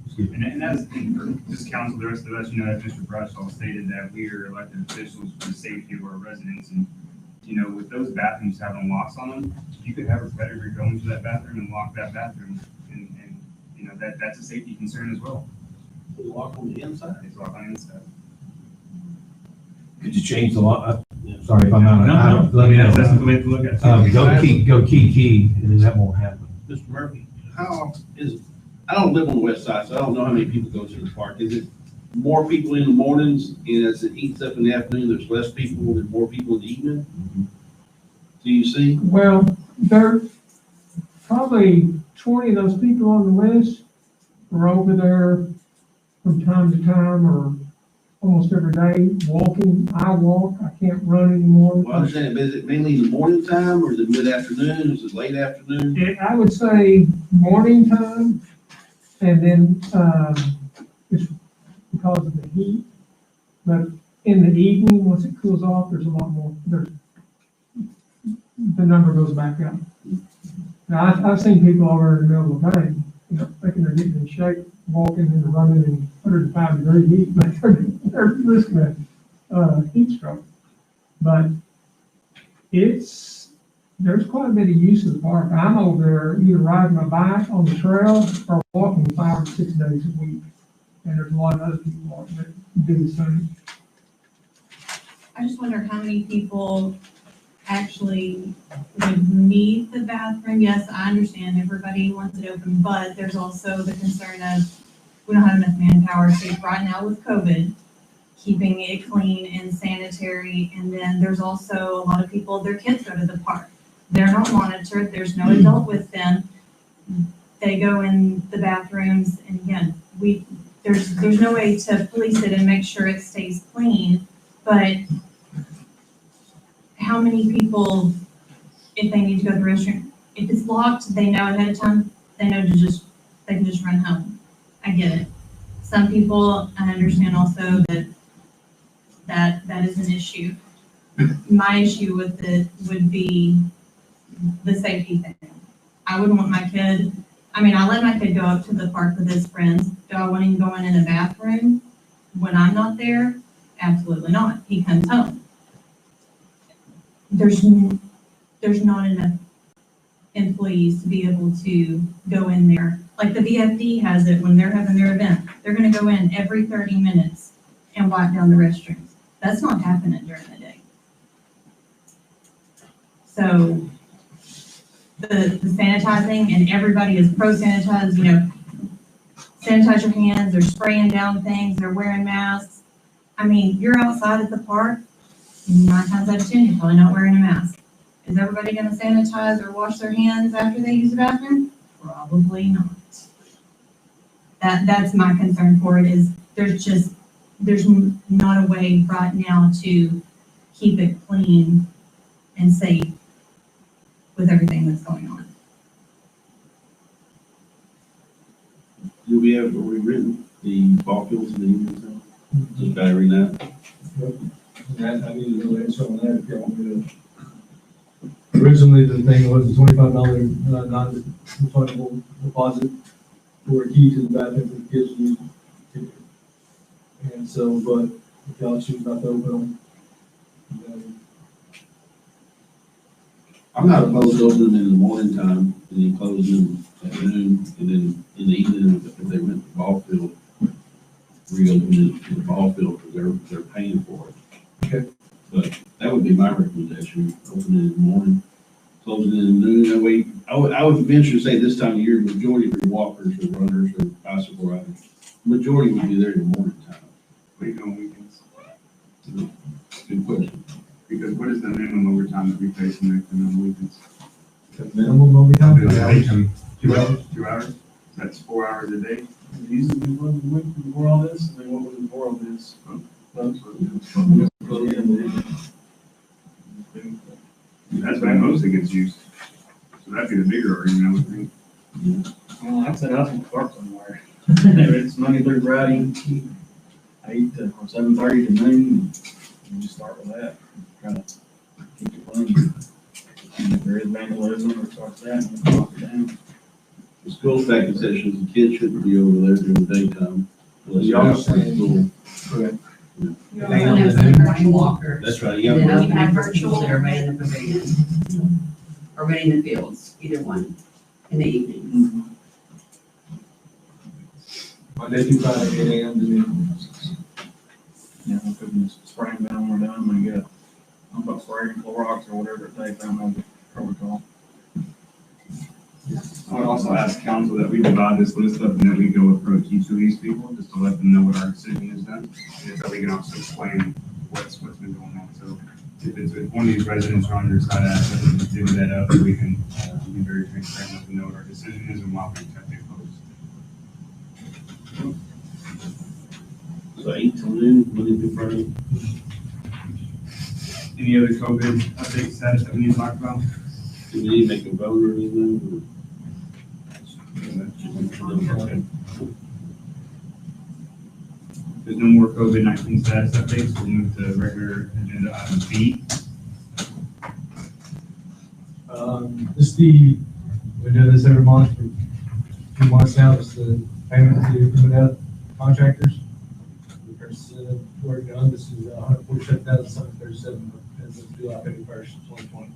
Excuse me. And that's, for this council, the rest of us, you know, as Mr. Bradshaw stated, that we are elected officials for the safety of our residents. And, you know, with those bathrooms having locks on them, you could have a predator go into that bathroom and lock that bathroom. And you know, that's a safety concern as well. Lock on the inside. It's locked on the inside. Could you change the lock? Sorry if I'm out. Let me know. That's the way to look at it. Go key, and then that won't happen. Mr. Murphy, how is, I don't live on the west side, so I don't know how many people go to the park. Is it more people in the mornings, and as it heats up in the afternoon, there's less people, there's more people in the evening? Do you see? Well, there, probably 20 of those people on the list are over there from time to time or almost every day walking. I walk, I can't run anymore. Well, I understand, but is it mainly in the morning time, or is it mid-afternoon, is it late afternoon? I would say morning time, and then, it's because of the heat. But in the evening, once it cools off, there's a lot more, the number goes back up. Now, I've seen people over in the middle of the day, you know, thinking they're getting in shape, walking and running in 105-degree heat, but they're risking a heat stroke. But there's quite a bit of use of the park. I'm over there either riding my bike on the trail or walking 5 or 6 days a week. And there's a lot of other people that do the same. I just wonder how many people actually would need the bathroom. Yes, I understand everybody wants it open, but there's also the concern of we don't have enough manpower. So right now with COVID, keeping it clean and sanitary. And then there's also a lot of people, their kids go to the park. They're not monitored. There's no adult with them. They go in the bathrooms, and again, there's no way to police it and make sure it stays clean. But how many people, if they need to go to the restroom, if it's locked, they know ahead of time, they know they can just run home. I get it. Some people, I understand also that is an issue. My issue with it would be the safety thing. I wouldn't want my kid, I let my kid go up to the park with his friends. Do I want him going in a bathroom when I'm not there? Absolutely not. He comes home. There's not enough employees to be able to go in there. Like the VFD has it when they're having their event. They're gonna go in every 30 minutes and wipe down the restrooms. That's not happening during the day. So the sanitizing, and everybody is pro sanitize, you know, sanitize your hands, they're spraying down things, they're wearing masks. You're outside at the park, 9 times out of 10, you're probably not wearing a mask. Is everybody gonna sanitize or wash their hands after they use the bathroom? Probably not. That's my concern for it, is there's not a way right now to keep it clean and safe with everything that's going on. Do we have rewritten the ball fields in the evening time? Just gotta read that. I need to know the answer on that if you want me to. Originally, the thing was a $25 non-refundable deposit for a key to the bathroom for the kids to use. And so, but if y'all choose not to open them, then I'm not opposed to opening them in the morning time, and then closing them at noon, and then in the evening, if they went to the ball field, reopen the ball field, because they're paying for it. Okay. But that would be my recommendation, open it in the morning, close it in noon, that way, I would venture to say this time of year, majority of your walkers or runners or bicycle riders, majority would be there in the morning time. What do you do on weekends? Good question. Because what is the minimum overtime that we pay somebody for on weekends? the minimum overtime. 2 hours? 2 hours? That's 4 hours a day? Usually before all this, and then what was before all this? That's when mostly gets used. So that'd be the bigger argument, I would think. Well, I'd say that's in Clark somewhere. It's Monday through Friday, 8 to, or 7:30 to noon, and you just start with that. Try to keep it clean. and if there is vandalism or stuff like that, we'll lock it down. The school stacking sessions, the kids shouldn't be over there during the daytime. Unless they're out from school. You They also have have some running walkers. That's right, And yeah. then You have open virtual. virtual, they're ready in the pavilion. Or ready in the fields, either one, in the evening. Monday through Friday, 8 AM to noon. You know, if it's spraying down, we're done, we get, I'm about spraying Clorox or whatever it takes, I don't know the protocol. I would also ask council that we divide this list up and that we go approach each of these people, just to let them know what our decision is done. And so we can also explain what's been going on. So if one of these residents are on your side, ask them to divvy that up, we can be very transparent, let them know what our decision is and why we kept it closed. So 8 till noon, Monday through Friday. Any other COVID update status that we need to talk about? Do we need to make a vote or anything? Okay. If there's no more COVID-19 status updates, we'll move to regular agenda item B. We do this every month for 2 months now, it's the payment to Cominette contractors. The percent of work done, this is $147,737 as of July 31st, 2020.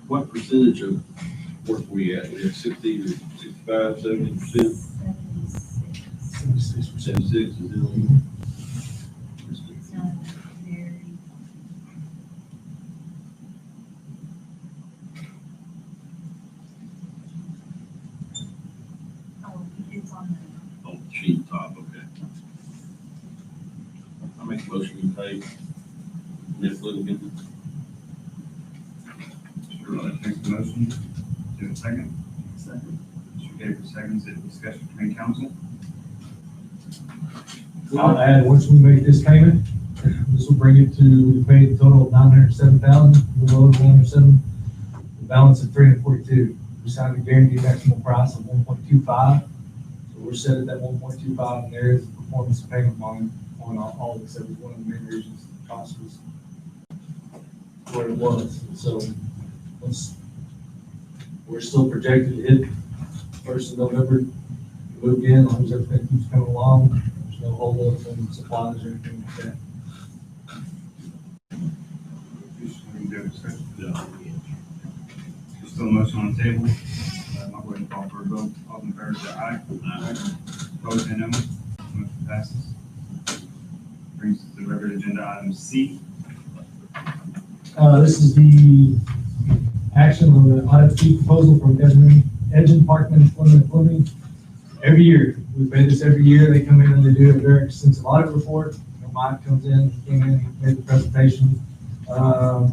What percentage of work we at? We have 60 or 65, 70%? 76%. 76 is it? It's not very. Oh, it's on On the sheet top, okay. I make a motion to pay Ms. Livingston. Mr. Rutledge makes the motion. Do you have a second? Second. Mr. Gabriel seconds it. Discussion between council. I'll add, once we make this payment, this will bring it to, we paid a total of $907,000, a little over $907, the balance of $342. We signed a guaranteed maximum price of 1.25, so we're set at that 1.25, and there is a performance payment bond on all of this. That was one of the main reasons the cost was what it was. And so, we're still projected to hit 1st of November, move in, as long as everything keeps coming along. No holdups and supplies or anything like that. There's still a motion on the table. I'll go ahead and call for a vote. All in favor, say aye. Aye. Opposed, say no. Motion passes. Brings us to the regular agenda item C. This is the action on the audit fee proposal from Edgen Parkman Fleming. Every year, we pay this every year. They come in and they do a very extensive audit report. Mike comes in, he came in, he made the presentation.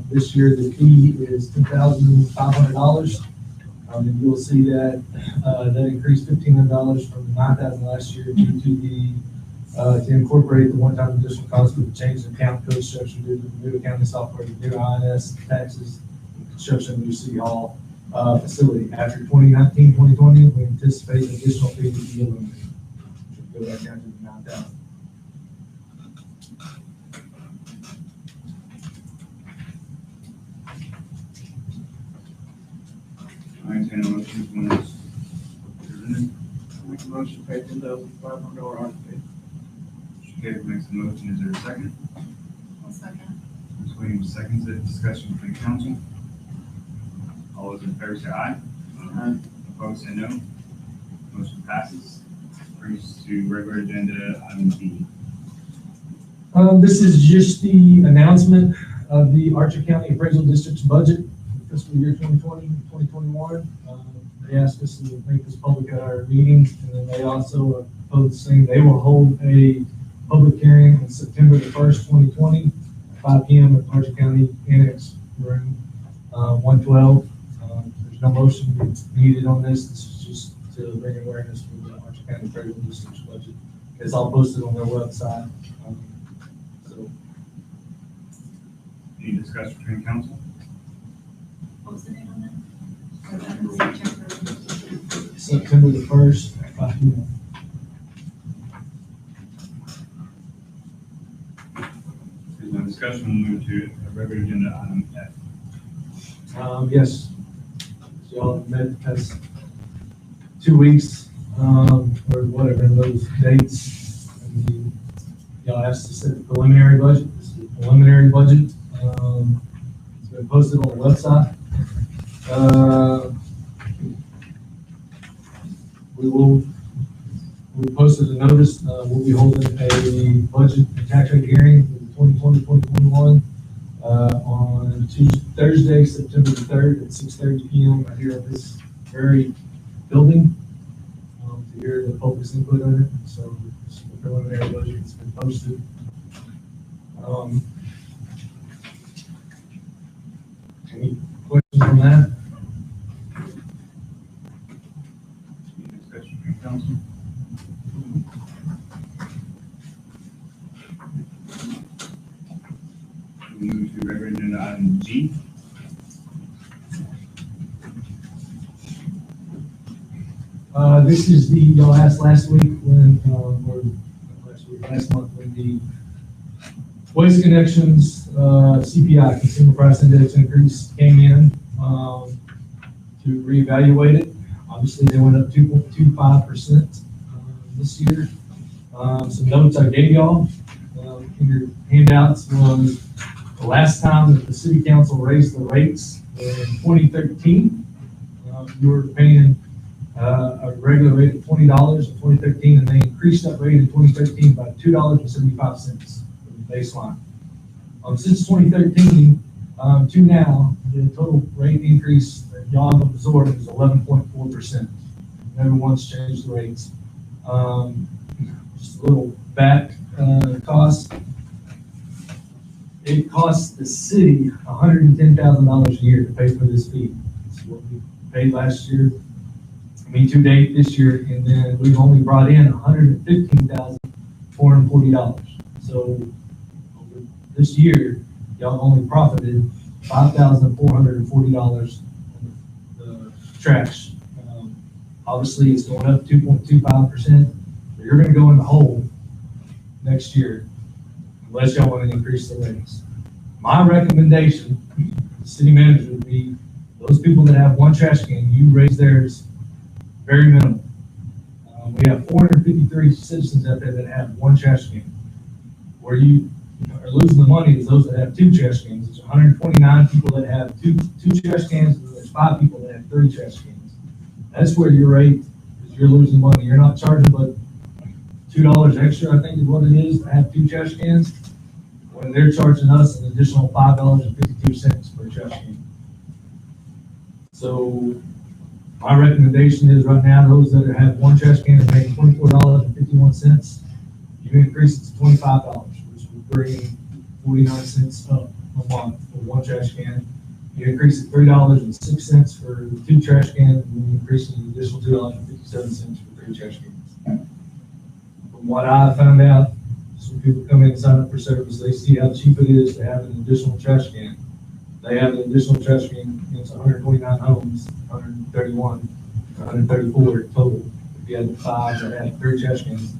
This year, the fee is $10,500. And you'll see that that increased $1,500 from $9,000 last year due to the to incorporate the one-time additional cost of the change in account code structure due to the new accounting software, the new INS taxes, and construction of the new city hall facility. After 2019, 2020, we anticipate additional fees to be eliminated. Go back down to the 9,000. I entertain a motion when it's presented. Make a motion to pay $10,500 audit fee. Mr. Gabriel makes the motion. Is there a second? One second. Ms. Williams seconds it. Discussion between council. All those in favor say aye. Aye. Opposed, say no. Motion passes. Brings us to regular agenda item B. This is just the announcement of the Archer County Appraisal District's budget for fiscal year 2020, 2021. They asked us to make this public at our meeting, and then they also proposed saying they will hold a public hearing on September the 1st, 2020, at 5 p.m. at Archer County Annex Room 112. There's no motion needed on this. This is just to bring awareness for the Archer County Appraisal District's budget. It's all posted on their website. So Any discussion between council? What was the date on that? So that was September. September the 1st, at 5 p.m. There's no discussion, we'll move to a regular agenda item F. Yes. So y'all have met the past 2 weeks, or whatever, those dates. And y'all asked to set the preliminary budget. This is the preliminary budget. It's been posted on the website. We posted a notice, we'll be holding a budget and tax rate hearing for the 2020-2021 on Thursday, September the 3rd at 6:30 p.m. right here at this very building to hear the public's input on it. So this is the preliminary budget has been posted. Any questions on that? Any discussion from council? We move to regular agenda item G. This is the, y'all asked last week when, last month when the Waste Connections, CPI, Consumer Price Index increase came in, to reevaluate it. Obviously, they went up 2.25%, this year. Some notes I gave y'all, in your handouts was the last time that the city council raised the rates in 2013. You were paying a regular rate of $20 in 2013, and they increased that rate in 2013 by $2.75 for the baseline. Since 2013 to now, the total rate increase that y'all have absorbed is 11.4%. Everyone's changed the rates. Just a little back cost. It costs the city $110,000 a year to pay for this fee. It's what we paid last year. To date this year, and then we've only brought in $115,440. So over this year, y'all only profited $5,440 on the trash. Obviously, it's going up 2.25%, but you're going to go in the hole next year unless y'all want to increase the rates. My recommendation, the city manager, would be those people that have one trash can, you raise theirs very minimal. We have 453 citizens out there that have one trash can. Where you are losing the money is those that have two trash cans. There's 129 people that have two trash cans, and there's 5 people that have 3 trash cans. That's where your rate is. You're losing money. You're not charging but $2 extra, I think is what it is, to have 2 trash cans, when they're charging us an additional $5.52 per trash can. So my recommendation is right now, those that have one trash can are paying $24.51. You increase it to $25, which would bring 49 cents up a month for one trash can. You increase it $3.06 for 2 trash cans, and you increase it an additional $2.57 for 3 trash cans. From what I found out, some people come in and sign up for service, they see how cheap it is to have an additional trash can. They have an additional trash can, it's 129 homes, 131, 134 total. If you had the 5 that had 3 trash cans,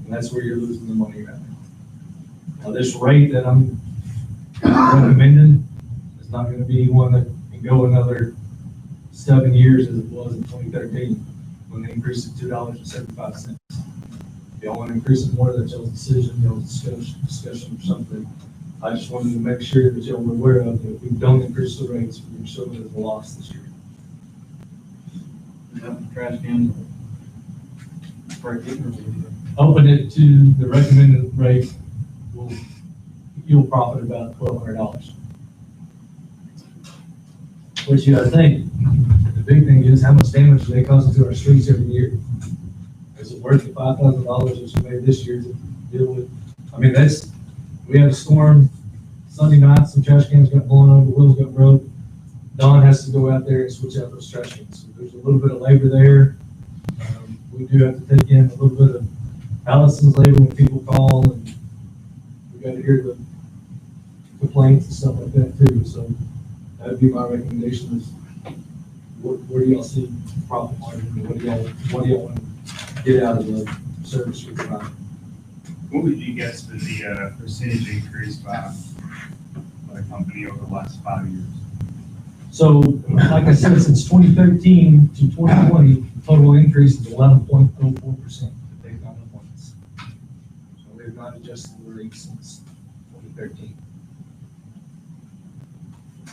and that's where you're losing the money right now. Now, this rate that I'm recommending is not going to be one that can go another 7 years as it was in 2013 when they increased it $2.75. If y'all want to increase it more, that's y'all's decision, y'all's discussion or something. I just wanted to make sure that y'all were aware of that if we don't increase the rates, we're showing it as a loss this year. Trash cans. Open it to the recommended rate, you'll profit about $1,200. Which you gotta think, the big thing is how much damage do they cause to our streets every year? Is it worth the $5,000 that you made this year to deal with? I mean, we had a storm Sunday night, some trash cans got blown over, wheels got broke. Don has to go out there and switch out those trash cans. So there's a little bit of labor there. We do have to take in a little bit of Allison's labor when people call, and we got to hear the complaints and stuff like that too. So that'd be my recommendation is where do y'all see profit margin? What do y'all want to get out of the service you're providing? What would you guess for the percentage increase by the company over the last 5 years? So, like I said, since 2013 to 2020, the total increase is 11.04% that they've gone up on us. So they've not adjusted the rate since 2013.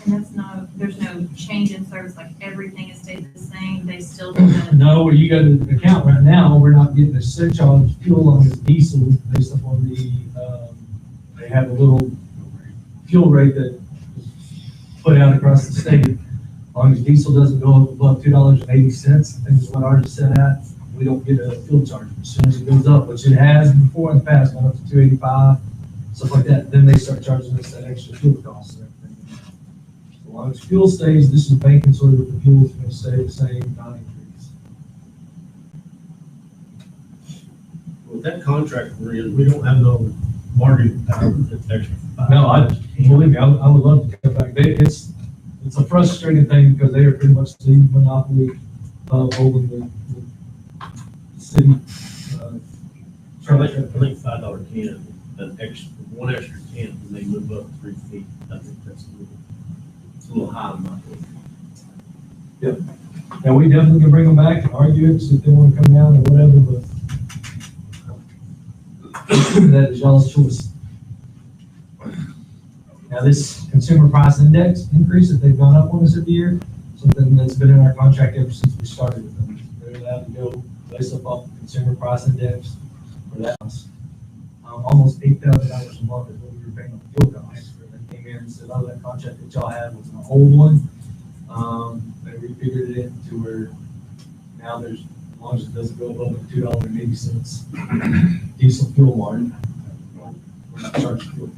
And that's not, there's no change in service, like everything has stayed the same, they still do the. No, where you go to the account right now, we're not getting a surcharge fuel on this diesel based upon the, they have a little fuel rate that is put out across the state. As long as diesel doesn't go up above $2.80, I think is what ours is set at, we don't get a fuel charge. As soon as it goes up, which it has before in the past, gone up to $2.85, stuff like that, then they start charging us that extra fuel cost and everything. As long as fuel stays, this is banking sort of that the fuel is going to stay the same, not increase. With that contract we're in, we don't have no bargaining power with the extra. No, believe me, I would love to come back. It's a frustrating thing because they are pretty much the monopoly of holding the city. I think $5 can, an extra, one extra can, when they move up 3 feet, I think that's a little high in my opinion. And we definitely can bring them back and argue it if they want to come down or whatever, but that is y'all's choice. Now, this consumer price index increase that they've gone up on us every year, something that's been in our contract ever since we started with them. They're allowed to go based off the consumer price index for that house. Almost $8,000 a month is what we were paying on fuel costs. They came in and said, oh, that contract that y'all had was an old one. They refigured it to where now there's, as long as it doesn't go above $2.80 diesel fuel margin, we're not charging fuel.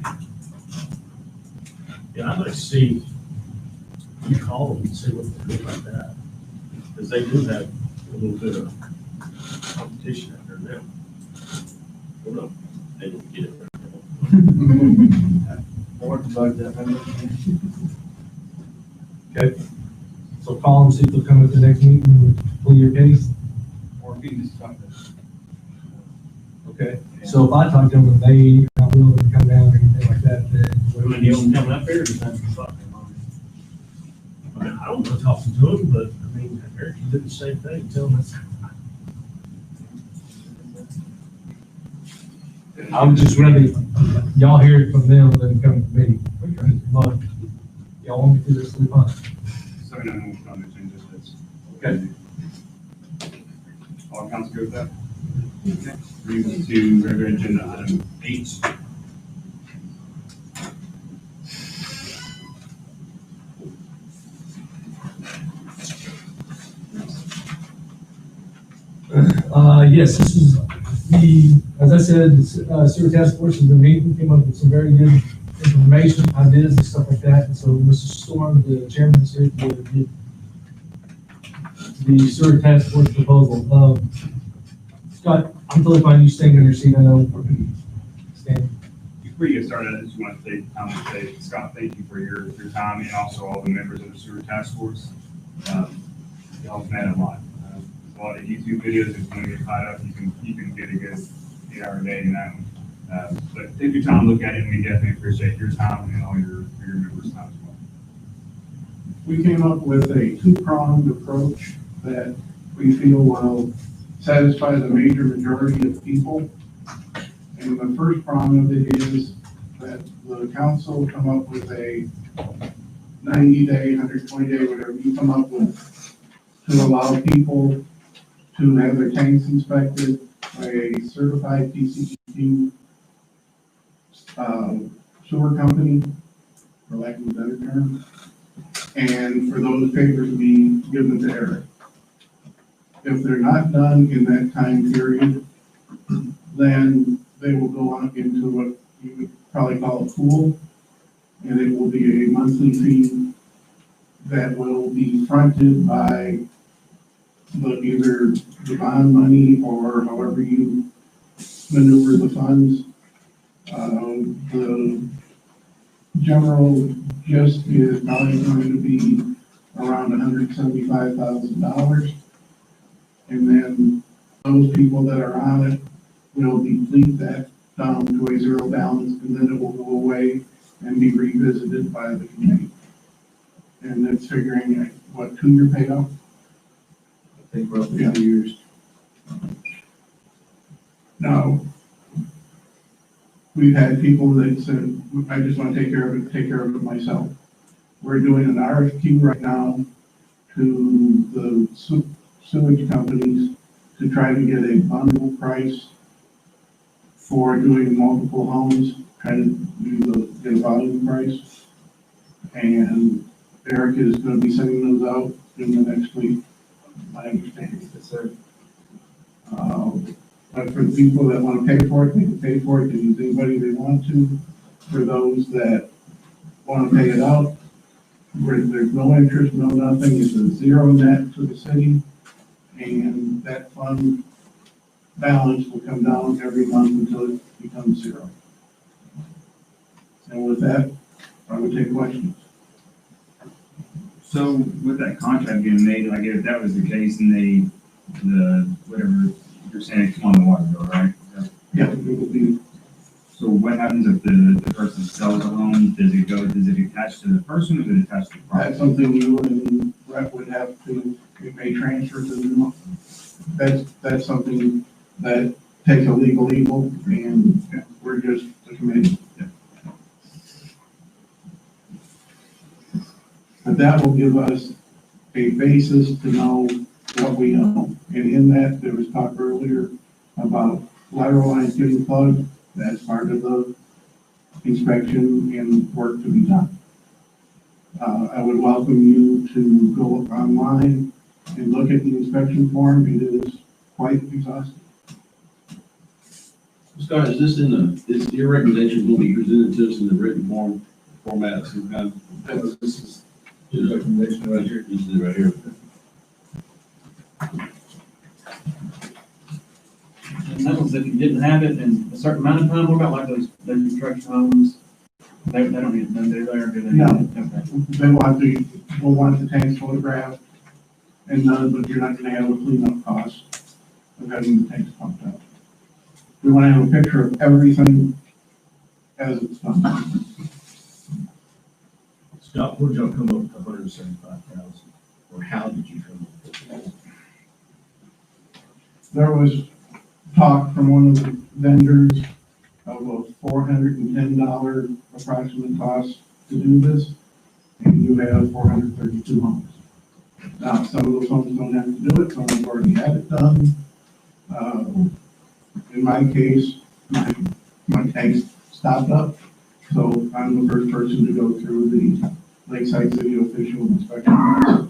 Yeah, I'd like to see, you call them and see what they do about that. Because they do have a little bit of competition out there now. We're not able to get it right now. Or about that. Okay. So call them, see if they'll come at the next meeting and pull your case. Or if you just talk to Okay. So if I talk to them and they are not willing to come down or anything like that, then. When you don't come up there, it's time to fuck them on. I mean, I don't want to talk to them, but I mean, Eric, you did the same thing, tell them that's. I'm just ready, y'all hear it from them, then come to me. But y'all want me to do this, we fine. So we don't know what on the agenda is. Okay. All council good with that? Okay. Brings us to regular agenda item 8. Yes, this is the, as I said, the sewer task force has been meeting, came up with some very good information, ideas and stuff like that. And so Mr. Storm, the chairman, is here to give the sewer task force proposal. Scott, I'm totally fine you staying in your seat, I know. Stand. Before you get started, I just want to say, Scott, thank you for your time and also all the members of the sewer task force. Y'all have met a lot. A lot of YouTube videos, if you want to get caught up, you can get a good 8-hour day in that one. But take your time, look at it, and we definitely appreciate your time and all your members' time as well. We came up with a two-pronged approach that we feel will satisfy the major majority of people. And the first prong of it is that the council come up with a 90-day, 120-day, whatever you come up with, to allow people to have their tanks inspected by a certified PCQ sewer company, for lack of a better term, and for those papers to be given to Eric. If they're not done in that time period, then they will go on into what you would probably call a pool, and it will be a monthly fee that will be fronted by either the bond money or however you maneuver the funds. The general gist is probably going to be around $175,000. And then those people that are on it will deplete that down to a zero balance, and then it will go away and be revisited by the committee. And it's figuring, what, 2-year payoff? I think roughly Yeah. 2 years. Now, we've had people that said, I just want to take care of it myself. We're doing an RFQ right now to the sewage companies to try to get a bundle price for doing multiple homes, trying to get a volume price. And Eric is going to be sending those out in the next week, my understanding. Yes, sir. But for the people that want to pay for it, they can pay for it, they can use anybody they want to. For those that want to pay it out, where there's no interest, no nothing, it's a zero net to the city. And that fund balance will come down every month until it becomes zero. And with that, I would take questions. So with that contract being made, like if that was the case and whatever you're saying, it's on the water bill, right? Yeah, it will be, So what happens if the person sells a loan? Does it attach to the person or does it attach to the that's property? something you and Brett would have to, it may transfer to them. That's something that takes a legal evil, and we're just the committee. But that will give us a basis to know what we own. And in that, there was talk earlier about lateral lines getting plugged. That's part of the inspection and work to be done. I would welcome you to go online and look at the inspection form. It is quite exhaustive. Scott, is this is your recommendation will be presented to us in the written format of some kind? This is his recommendation right here. This is it right here. And that was if you didn't have it in a certain amount of time. What about like those construction homes? They don't need none, do they, or do they? No. Okay. We'll want the tanks photographed and none, but you're not gonna have a cleanup cost of having the tanks pumped out. We wanna have a picture of everything as it's done. Scott, where'd y'all come up with 175,000? Or how did you come up with that? There was talk from one of the vendors of a $410 approximate cost to do this, and you have 432 homes. Now, some of those homes don't have to do it, some have already had it done. In my case, my tanks stopped up, so I'm the first person to go through the Lakeside City official inspection process.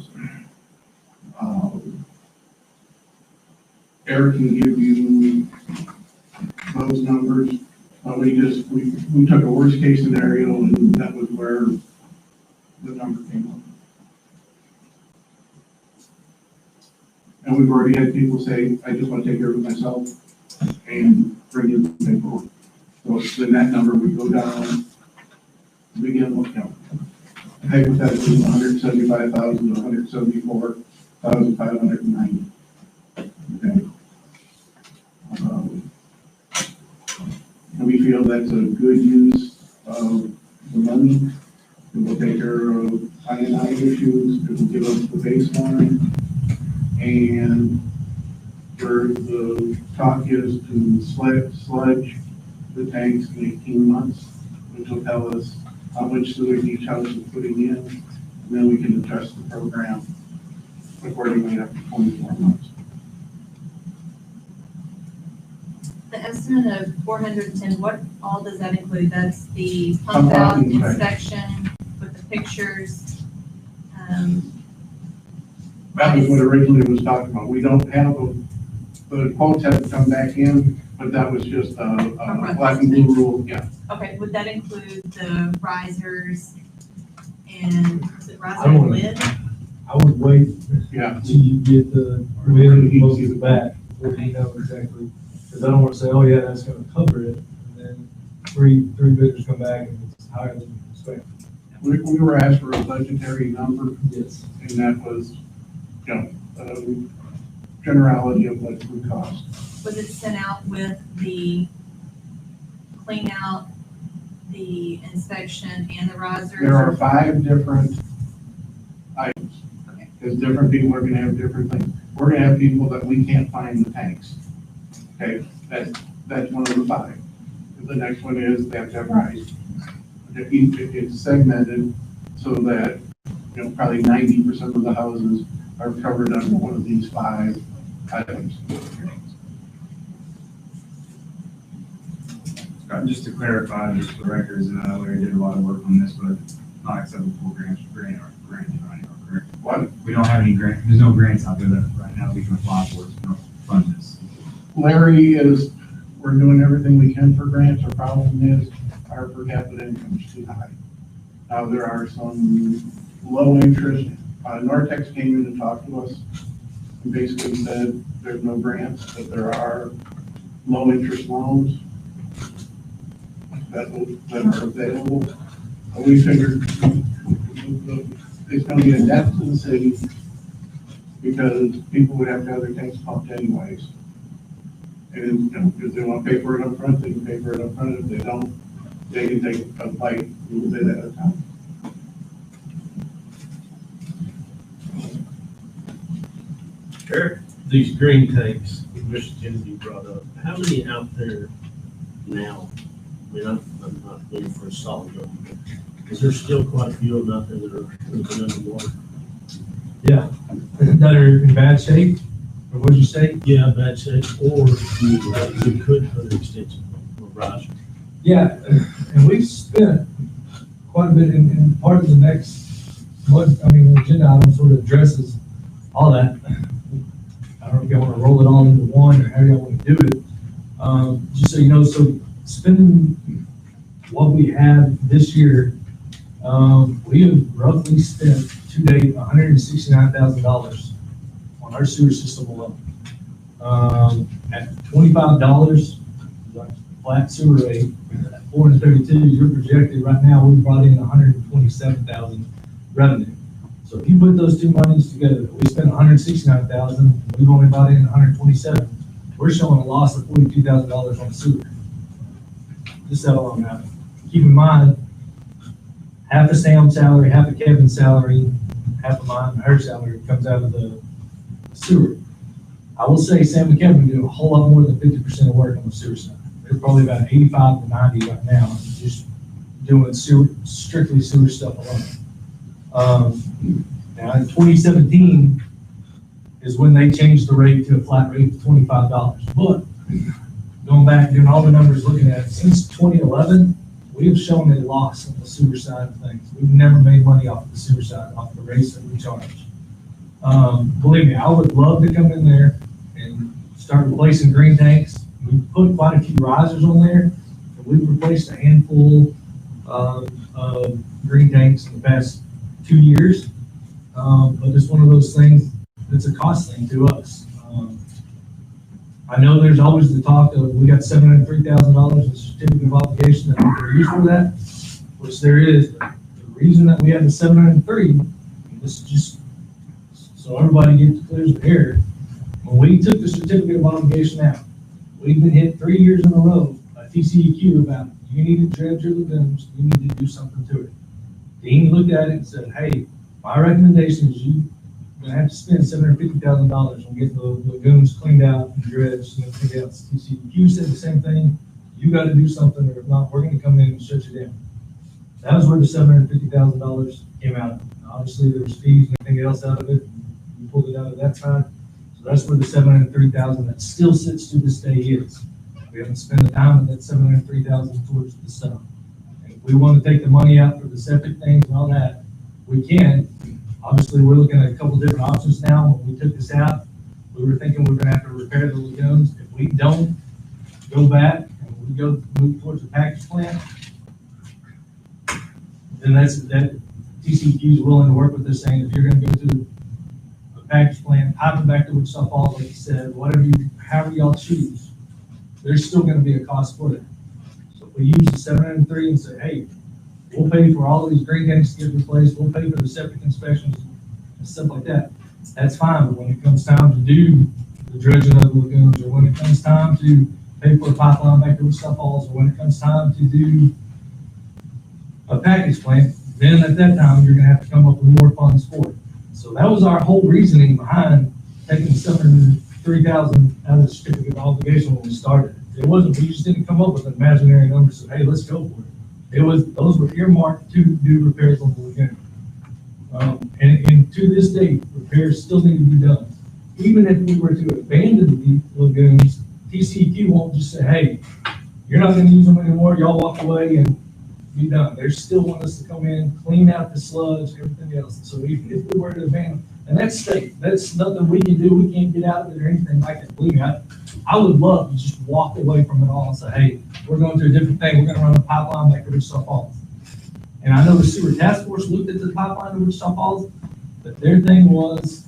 Eric can give you those numbers. We took a worst case scenario, and that was where the number came up. And we've already had people say, I just want to take care of it myself and bring in the paperwork. So then that number would go down, begin with, hypothetically, 175,000 to 174,590. Okay. And we feel that's a good use of the money. It will take care of I&I issues, it will give us the baseline. And where the talk is to sludge the tanks in 18 months, which will tell us how much sewage each house is putting in, and then we can adjust the program accordingly after 24 months. The estimate of 410, what all does that include? That's the pump out inspection with the pictures. That was what originally was talked about. We don't have the quotes haven't come back in, but that was just a black and blue rule, yeah. Okay, would that include the risers and, is it riser I don't and wanna- lid? I would wait Yeah. until you get the lid and most of the back, before you know exactly. Because I don't want to say, oh yeah, that's gonna cover it, and then three bidders come back and it's higher than expected. We were asked for a budgetary number, Yes. and that was, generality of what it would cost. Was it sent out with the clean out the inspection and the risers? There are 5 different items. Okay. Because different people are gonna have different things. We're gonna have people that we can't find the tanks. Okay, that's one of the 5. The next one is they have to have rice. It's segmented so that, you know, probably 90% of the houses are covered under one of these 5 items. Scott, just to clarify, just for the records, and I know Larry did a lot of work on this, but not acceptable for grants right now, correct? What? We don't have any there's no grants out there that right now we can apply for to fund this. Larry we're doing everything we can for grants. Our problem is our per capita income is too high. Now, there are some low interest. Nortex came in and talked to us and basically said there's no grants, but there are low interest loans that are available. We figured it's gonna be a debt to the city because people would have to have their tanks pumped anyways. And, you know, if they want to pay for it up front, they can pay for it up front. If they don't, they can take a bite a little bit at a time. Eric, these green tanks that Mr. Kennedy brought up, how many out there now? I mean, I'm not looking for a solid number. Is there still quite a few of them out there that have been underwater? Yeah, that are in bad shape, or what'd you say? Yeah, bad shape, or you could put an extension or riser. Yeah, and we've spent quite a bit in part of the next, the agenda item sort of addresses all that. I don't know if you want to roll it all into one or how you want to do it. Just so you know, so spending what we have this year, we have roughly spent to date $169,000 on our sewer system alone. At $25 flat sewer rate, at 432, you're projected right now, we brought in 127,000 revenue. So if you put those two monies together, we spent 169,000, we've only brought in 127. We're showing a loss of $42,000 on the sewer. Just that alone happened. Keep in mind, half of Sam's salary, half of Kevin's salary, half of mine, and her salary comes out of the sewer. I will say Sam and Kevin do a whole lot more than 50% of work on the sewer side. They're probably about 85 to 90 right now, just doing strictly sewer stuff alone. Now in 2017 is when they changed the rate to a flat rate of $25. But going back, doing all the numbers, looking at it, since 2011, we have shown a loss on the sewer side of things. We've never made money off of the sewer side, off the rates that we charge. Believe me, I would love to come in there and start replacing green tanks. We've put quite a few risers on there, and we've replaced a handful of green tanks in the past 2 years. But it's one of those things that's a cost thing to us. I know there's always the talk of, we got $703,000 in certificate of obligation that we can use for that, which there is. But the reason that we have the 703, and this is just so everybody gets clear as the air, when we took the certificate of obligation out, we've been hit 3 years in a row by TCEQ about, you need to dredge your lagoons, you need to do something to it. Dean looked at it and said, hey, my recommendation is you're gonna have to spend $750,000 on getting the lagoons cleaned out and dredged and everything else. TCEQ said the same thing, you gotta do something, or if not, we're gonna come in and shut you down. That was where the $750,000 came out of. Obviously, there was fees and everything else out of it. We pulled it out of that side. So that's where the $703,000 that still sits to this day is. We haven't spent the time of that $703,000 towards the stuff. And if we want to take the money out for the septic things and all that, we can. Obviously, we're looking at a couple different options now. When we took this out, we were thinking we're going to have to repair the lagoons. If we don't go back and we move towards the package plant, then that TCEQ is willing to work with us, saying if you're going to go to a package plant, pipe it back to Wichita Falls, like you said, however y'all choose, there's still going to be a cost for that. So if we use the 703 and say, hey, we'll pay for all of these green tanks to get replaced, we'll pay for the septic inspections and stuff like that, that's fine. But when it comes time to do the dredging of the lagoons, or when it comes time to pay for a pipeline back to Wichita Falls, or when it comes time to do a package plant, then at that time, you're gonna have to come up with more funds for it. So that was our whole reasoning behind taking $703,000 out of the certificate of obligation when we started. It wasn't, we just didn't come up with an imaginary number, so hey, let's go for it. It was, those were earmarked to do repairs on the lagoon. And to this day, repairs still need to be done. Even if we were to abandon the lagoons, TCEQ won't just say, hey, you're not gonna use them anymore, y'all walk away and be done. They still want us to come in, clean out the sludge, everything else. So even if we were to abandon, and that's state, that's nothing we can do, we can't get out of it or anything like that. Believe me, I would love to just walk away from it all and say, hey, we're going to a different thing, we're gonna run a pipeline back to Wichita Falls. And I know the sewer task force looked at the pipeline to Wichita Falls, but their thing was,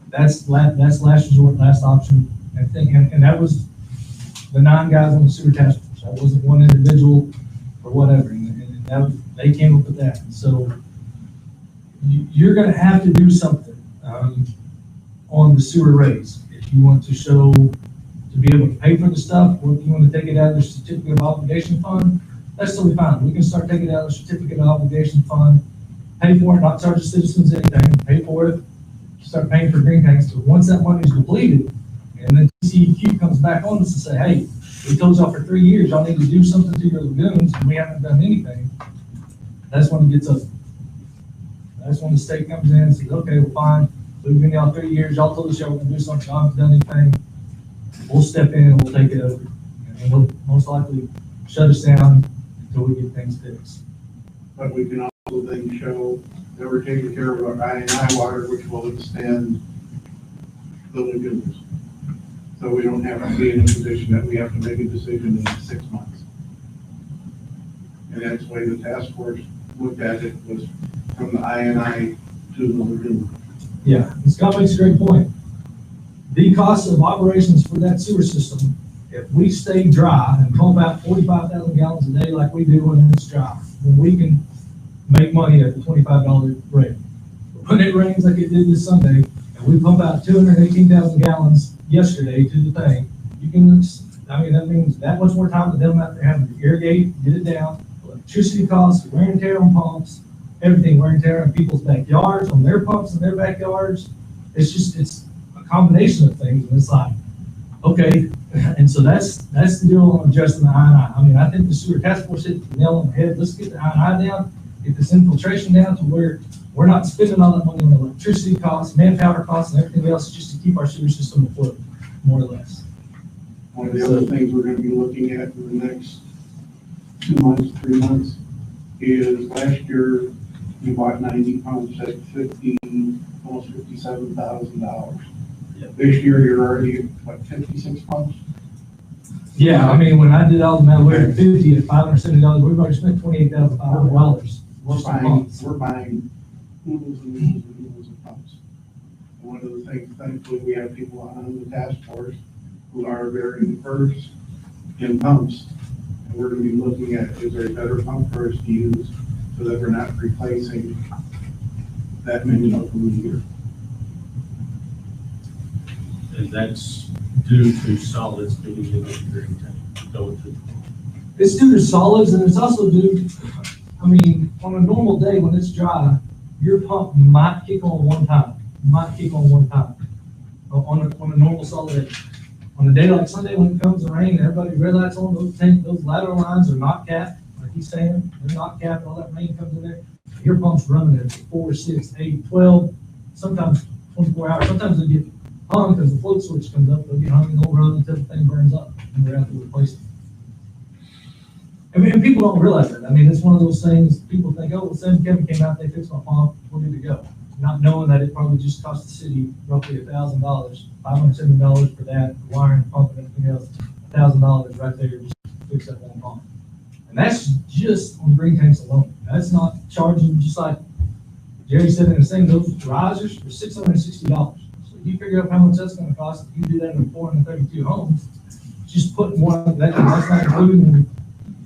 that's last resort, last option, and that was the 9 guys on the sewer task force. That wasn't one individual or whatever, and that was, they came up with that. And so you're gonna have to do something on the sewer rates if you want to show, to be able to pay for the stuff, or if you want to take it out of the certificate of obligation fund, that's totally fine. We can start taking it out of the certificate of obligation fund, pay for it, not charge the citizens anything, pay for it, start paying for green tanks. But once that money is depleted, and then TCEQ comes back on us and say, hey, we told y'all for 3 years, y'all need to do something to your lagoons, and we haven't done anything, that's when it gets up. That's when the state comes in and says, okay, well, fine, we've been y'all 3 years, y'all told us y'all were gonna do something, y'all haven't done anything, we'll step in and we'll take it over. And we'll most likely shut us down until we get things fixed. But we can also then show that we're taking care of our I&I water, which will extend the lagoons. So we don't have to be in a position that we have to make a decision in 6 months. And that's the way the task force looked at it, was from the I&I to the lagoon. Yeah, Scott makes a great point. The cost of operations for that sewer system, if we stay dry and pump out 45,000 gallons a day like we do when it's dry, then we can make money at the $25 rate. But when it rains like it did this Sunday, and we pump out 218,000 gallons yesterday to the thing, you can, I mean, that means that much more time for them out there having to irrigate, get it down, electricity costs, wear and tear on pumps, everything, wear and tear on people's backyards, on their pumps in their backyards. It's just, it's a combination of things, and it's like, okay, and so that's the deal on adjusting the I&I. I mean, I think the sewer task force hit the nail on the head. Let's get the I&I down, get this infiltration down to where we're not spending all that money on electricity costs, manpower costs, and everything else just to keep our sewer system afloat, more or less. One of the other things we're gonna be looking at in the next 2 months, 3 months, is last year, we bought 90 pumps at almost $57,000. This year, you're already at, what, 56 pumps? Yeah, I mean, when I did all the math, we're at 50 at $570, we've already spent $28,500. We're buying oodles and oodles and oodles of pumps. And one of the things, thankfully, we have people on the task force who are very diverse in pumps. And we're gonna be looking at, is there a better pump for us to use so that we're not replacing that many of them a year? And that's due to solids being in the green tank, going to. It's due to solids, and it's also due, I mean, on a normal day when it's dry, your pump might kick on one time, on a normal solid day. On a day like Sunday when it comes to rain, everybody red lights on, those lateral lines are not capped, like he's saying, they're not capped, all that rain comes in there. Your pump's running at 4, 6, 8, 12, sometimes 24 hours, sometimes they get hung because the float switch comes up, they'll get hung and they'll run until the thing burns up and we're out to replace it. I mean, and people don't realize that. I mean, it's one of those things, people think, oh, well, Sam Kevin came out, they fixed my pump, we're good to go. Not knowing that it probably just cost the city roughly $1,000, $570 for that, the wiring, pump, and everything else, $1,000 right there just to fix that one pump. And that's just on green tanks alone. That's not charging, just like Jerry said in his thing, those risers are $660. So if you figure out how much that's gonna cost, if you do that in 432 homes, just putting one, that's not including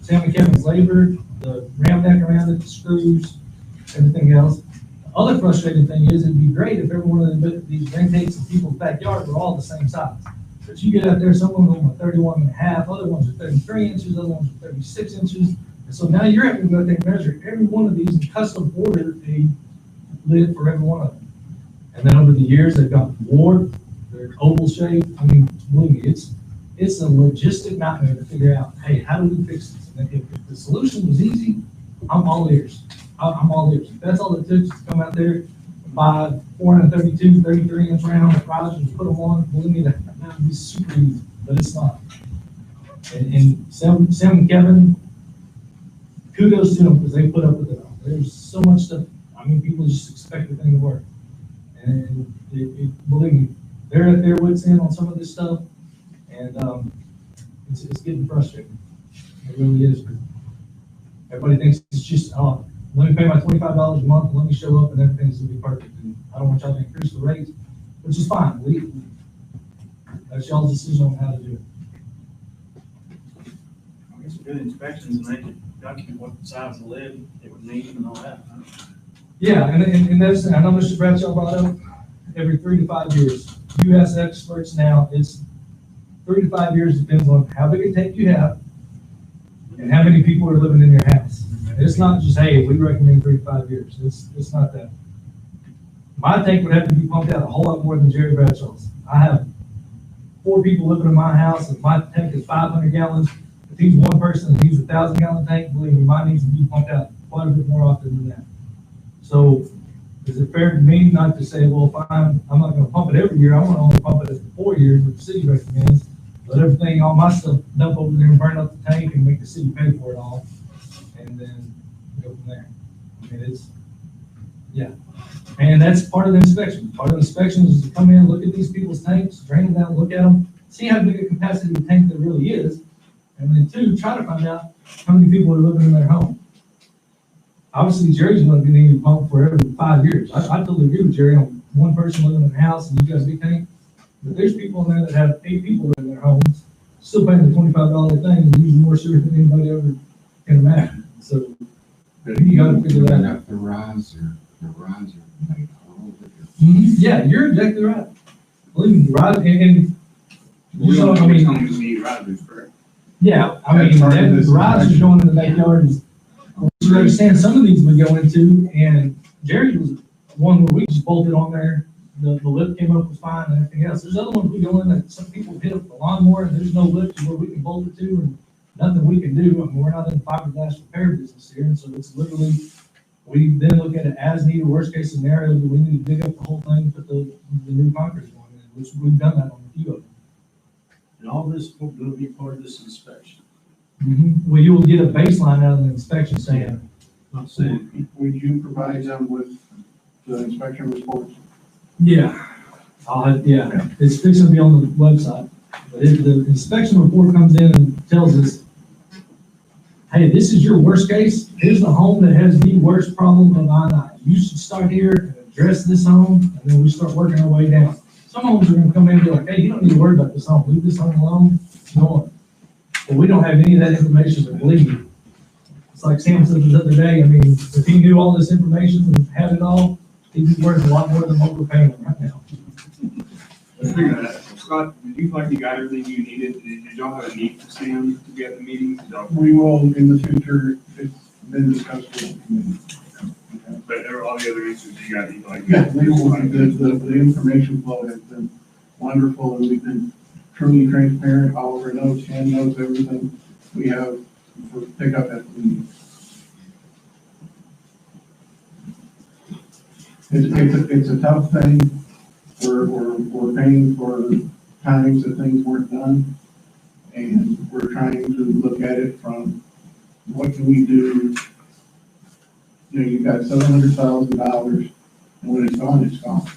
Sam and Kevin's labor, the ram deck around it, the screws, everything else. The other frustrating thing is it'd be great if every one of these green tanks in people's backyard were all the same size. But you get out there, some of them are 31.5, other ones are 33 inches, other ones are 36 inches. And so now you're having to go out there and measure every one of these and custom order a lid for every one of them. And then over the years, they've got warped, they're oval shaped. I mean, believe me, it's a logistic nightmare to figure out, hey, how do we fix this? And if the solution was easy, I'm all ears. I'm all ears. If that's all it took, to come out there, buy 432, 33-inch round risers and put them on, believe me, that would be super easy, but it's not. And Sam and Kevin, kudos to them because they put up with it all. There's so much stuff. I mean, people just expect the thing to work. And believe me, they're at their wits' end on some of this stuff, and it's getting frustrating. It really is. Everybody thinks it's just, oh, let me pay my $25 a month, and let me show up, and everything's gonna be perfect. And I don't want y'all to increase the rates, which is fine. That's y'all's decision on how to do it. I guess good inspections and they could document what size of lid it would need and all that. Yeah, and that's, I know Mr. Bradshaw brought up, every 3 to 5 years. You ask experts now, it's 3 to 5 years, depends on how big a tank you have and how many people are living in your house. It's not just, hey, we recommend 3 to 5 years. It's not that. My tank would have to be pumped out a whole lot more than Jerry Bradshaw's. I have 4 people living in my house, and my tank is 500 gallons. If he's one person and he's a 1,000-gallon tank, believe me, mine needs to be pumped out quite a bit more often than that. So is it fair to me not to say, well, fine, I'm not gonna pump it every year, I wanna only pump it every 4 years, what the city recommends, let everything, all my stuff dump over there and burn up the tank and make the city pay for it all, and then go from there. I mean, it's, yeah. And that's part of the inspection. Part of the inspection is to come in, look at these people's tanks, drain them down, look at them, see how big a capacity of tank there really is, and then 2, try to find out how many people are living in their home. Obviously, Jerry's going to need a pump for every 5 years. I totally agree with Jerry on one person living in a house and you got a big tank. But there's people in there that have 8 people in their homes, still paying the $25 thing and using more sewer than anybody ever can imagine. So you got to figure that out. The riser made all the difference. Yeah, you're exactly right. Believe me, the riser, and We so, don't I mean, tell them we need risers, correct? yeah, I mean, the risers going in the backyard is, you understand, some of these we go into, and Jerry was one where we just bolted on there, the lip came up was fine and everything else. There's other ones we go in that some people hit up the lawnmower and there's no lip to where we can bolt it to and nothing we can do. I mean, we're not in the fiberglass repair business here, and so it's literally, we then look at it as needed, worst case scenario, do we need to dig up the whole thing, put the new concrete on it, which we've done that on a few of them. And all this will be part of this inspection. Well, you will get a baseline out of the inspection saying, Not saying, Would you provide them with the inspection reports? yeah, yeah, it's fixing to be on the website. But if the inspection report comes in and tells us, hey, this is your worst case, here's the home that has the worst problem of I&I. You should start here and address this home, and then we start working our way down. Some homes are gonna come in and be like, hey, you don't need to worry about this home, leave this home alone, go on. But we don't have any of that information, but believe me, it's like Sam said the other day, I mean, if he knew all this information and had it all, he'd be worth a lot more than what we're paying him right now. Scott, did you feel like you got everything you needed? Did y'all have a need for Sam to be at the meetings? We will in the future, it's been discussed with the committee. But there were all the other issues you got, you like. Yeah, the information flow has been wonderful, and we've been truly transparent. Oliver knows, Shan knows everything we have for pickup at the meeting. It's a tough thing. We're paying for times that things weren't done, and we're trying to look at it from what can we do. You know, you've got $700,000, and when it's gone, it's gone.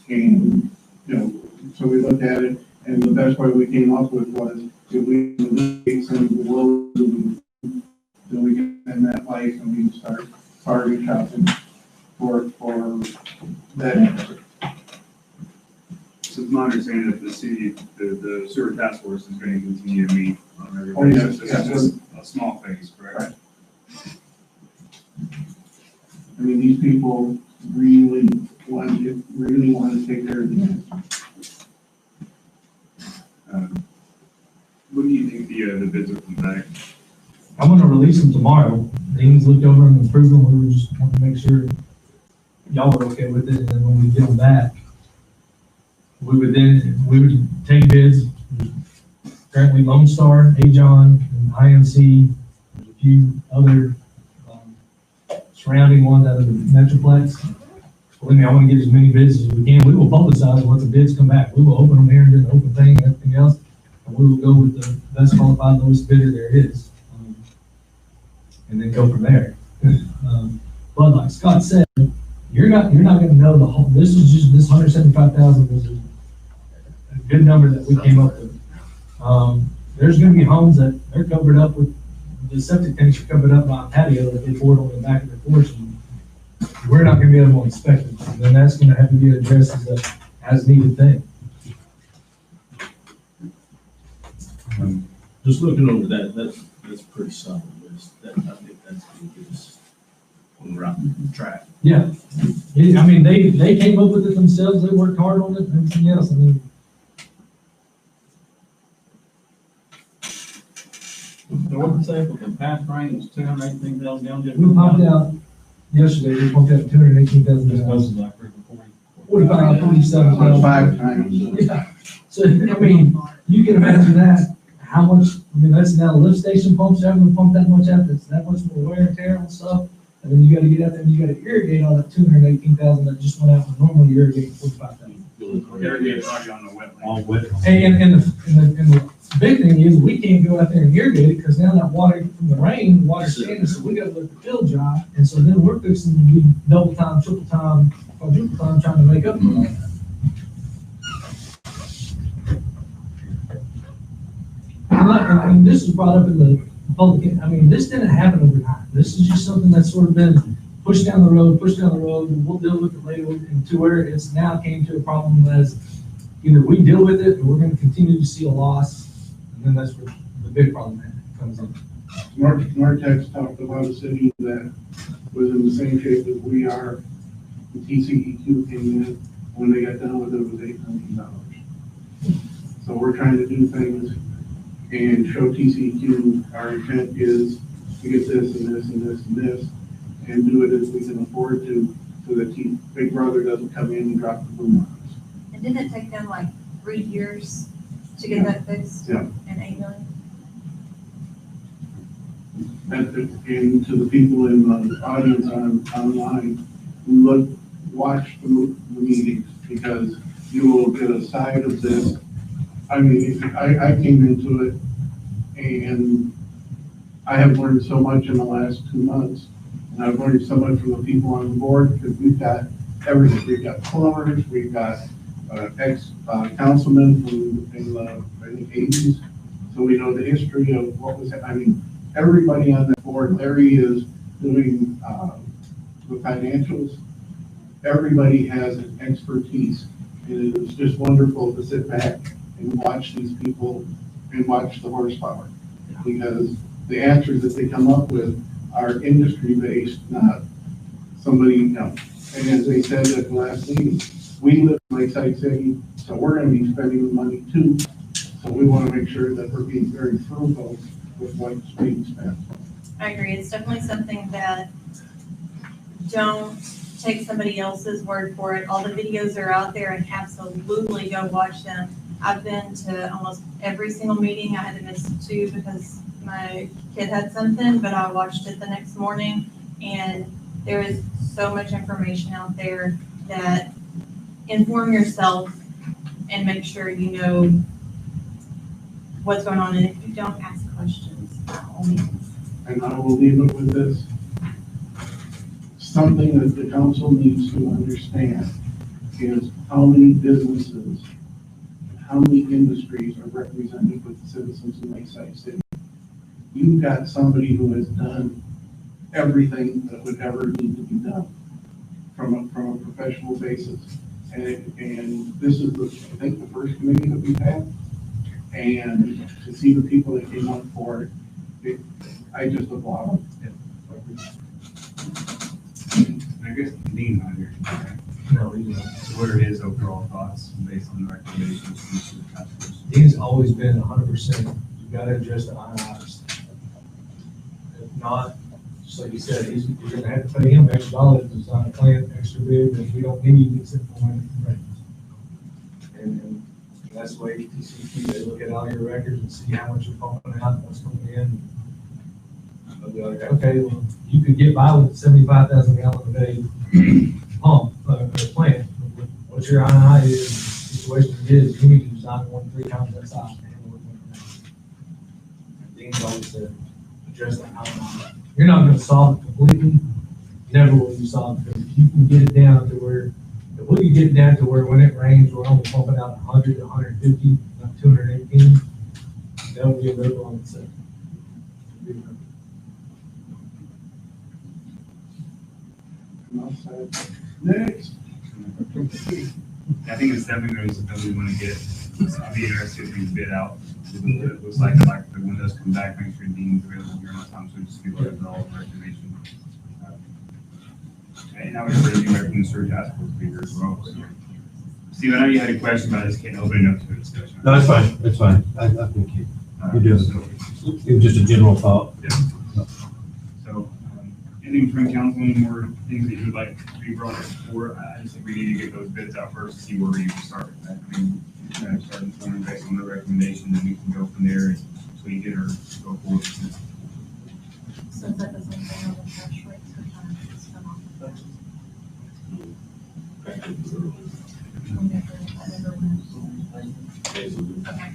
And, you know, so we looked at it, and the best way we came up with was, if we eliminate some of the lows, then we can end that life and we can start target shopping for that answer. So it's my understanding that the city, the sewer task force is going to continue to meet on every Oh, yes, basis. yes. This is just a small phase, correct? Right. I mean, these people really want to take care of the the bids will come back. I'm gonna release them tomorrow. Dean's looked over them and approved them. We were just wanting to make sure y'all were okay with it, and then when we get them back, we would take bids. Currently Lone Star, Ajon, and IMC, there's a few other, surrounding ones out of the Metroplex. Believe me, I wanna get as many bids as we can. We will publicize once the bids come back. We will open them here and do an open thing and everything else, and we will go with the best qualified, lowest bidder there is. And then go from there. But like Scott said, you're not gonna know the whole, this is 175,000 was a good number that we came up with. There's gonna be homes that they're covered up with, the septic tanks are covered up by a patio that they poured on the back of the porch. And we're not gonna be able to inspect it, and then that's gonna have to be addressed as a as needed thing. Just looking over that's pretty solid list. I think that's gonna get us on the right track. Yeah, I mean, they came up with it themselves, they worked hard on it, and everything else, I mean. So what did say, the past rain was 218,000 gallons? We pumped out, yesterday, we pumped out 218,000 gallons. Like 45, 47,000. 5 times. Yeah, so, I mean, you can imagine that, how much, I mean, that's now lift station pumps, having to pump that much out, that's that much more wear and tear and stuff. And then you gotta get out there and you gotta irrigate all that 218,000 that just went out and normally irrigate 45,000. Irrigate probably on the wetland. All wet. And the big thing is, we can't go out there and irrigate it, because now that water from the rain, the water's standing, so we gotta let the field dry, and so then we're fixing to be double time, triple time, quadruple time, trying to make up for all that. I mean, this was brought up in the public, I mean, this didn't happen overnight. This is just something that's sort of been pushed down the road, and we'll deal with it later, and to where it's now came to a problem as either we deal with it, or we're gonna continue to see a loss, and then that's where the big problem comes in. Nortex talked about a city that was in the same shape as we are. The TCEQ came in, when they got done with it, was $8 million. So we're trying to do things and show TCEQ our intent is to get this and this and this and this, and do it as we can afford to, so that Big Brother doesn't come in and drop the boom on us. And didn't it take them like 3 years to get that fixed? Yeah. And $8 million? And to the people in the audience online, watch the meetings, because you will get a side of this. I mean, I came into it, and I have learned so much in the last 2 months, and I've learned so much from the people on the board, because we've got everything. We've got plumbers, we've got ex-councilmen in the 80s, so we know the history of what was, I mean, everybody on the board. Larry is doing the financials. Everybody has an expertise, and it is just wonderful to sit back and watch these people and watch the horsepower, because the answers that they come up with are industry-based, not somebody else. And as they said at the last meeting, we live in Lakeside City, so we're going to be spending the money too. So we want to make sure that we're being very frugal with what's being spent. I agree. It's definitely something that don't take somebody else's word for it. All the videos are out there, and absolutely go watch them. I've been to almost every single meeting. I had to miss 2 because my kid had something, but I watched it the next morning, and there is so much information out there that inform yourself and make sure you know what's going on. And if you don't, ask questions, by all means. And I will leave it with this. Something that the council needs to understand is how many businesses, how many industries are represented with the citizens in Lakeside City. You've got somebody who has done everything that would ever need to be done from a professional basis. And this is, I think, the first committee that we've had. And to see the people that came up for it, I just applaud them. I guess Dean not here. No, he's not. What are his overall thoughts based on the recommendations from the task force? Dean's always been 100% gotta address the INRs. If not, just like you said, you're gonna have to pay him extra dollars to design a plant extra big that we don't need except for when it rains. And that's the way TCP, they look at all your records and see how much you're pumping out, what's coming in. They'll be like, okay, well, you could get by with 75,000 gallon a day pump, plant. What your INI is, situation is, you need to design one 3 times that size. to handle it. Dean's always said, address that INI. You're not gonna solve it completely, never will you solve it, but if you can get it down to where, if we can get it down to where when it rains, we're only pumping out 100 to 150, not 218, that would be a miracle on itself. Next. I think it's definitely going to be something we want to get. I'd be interested in bid out. It looks like the windows come back, make sure Dean's available during that time, so just be able to know all the information. And now we're ready to go from the search task force figure as well. So. Steve, I know you had a question, but I just can't open it up to a discussion. No, it's fine, it's fine. I think you do it. It was just a general thought. Yeah. So, anything from council, any more things that you would like to be brought up for? I just think we need to get those bids out first to see where we can start. I mean, start informing based on the recommendation, then we can go from there and tweak it or go forward. So that doesn't say on the cash rates, we're trying to just come off the budget. We never- I never went. Okay.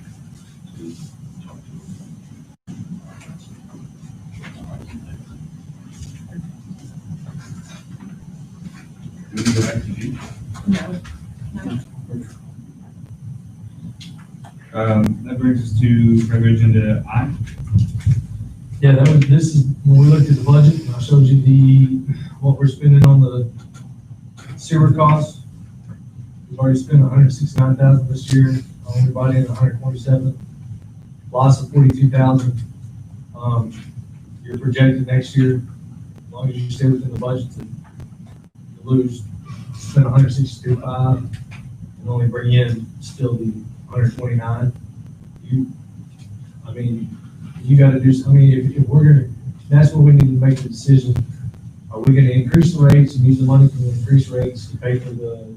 Do we go back to you? No, no. That brings us to regular agenda I. Yeah, this is, when we looked at the budget, and I showed you what we're spending on the sewer costs. We've already spent 169,000 this year, only brought in 127, loss of 42,000. You're projected next year, as long as you stay within the budget, to lose, spend 162.5 and only bring in still the 129. You gotta do, if we're gonna, that's where we need to make the decision. Are we gonna increase the rates and use the money from the increased rates to pay for the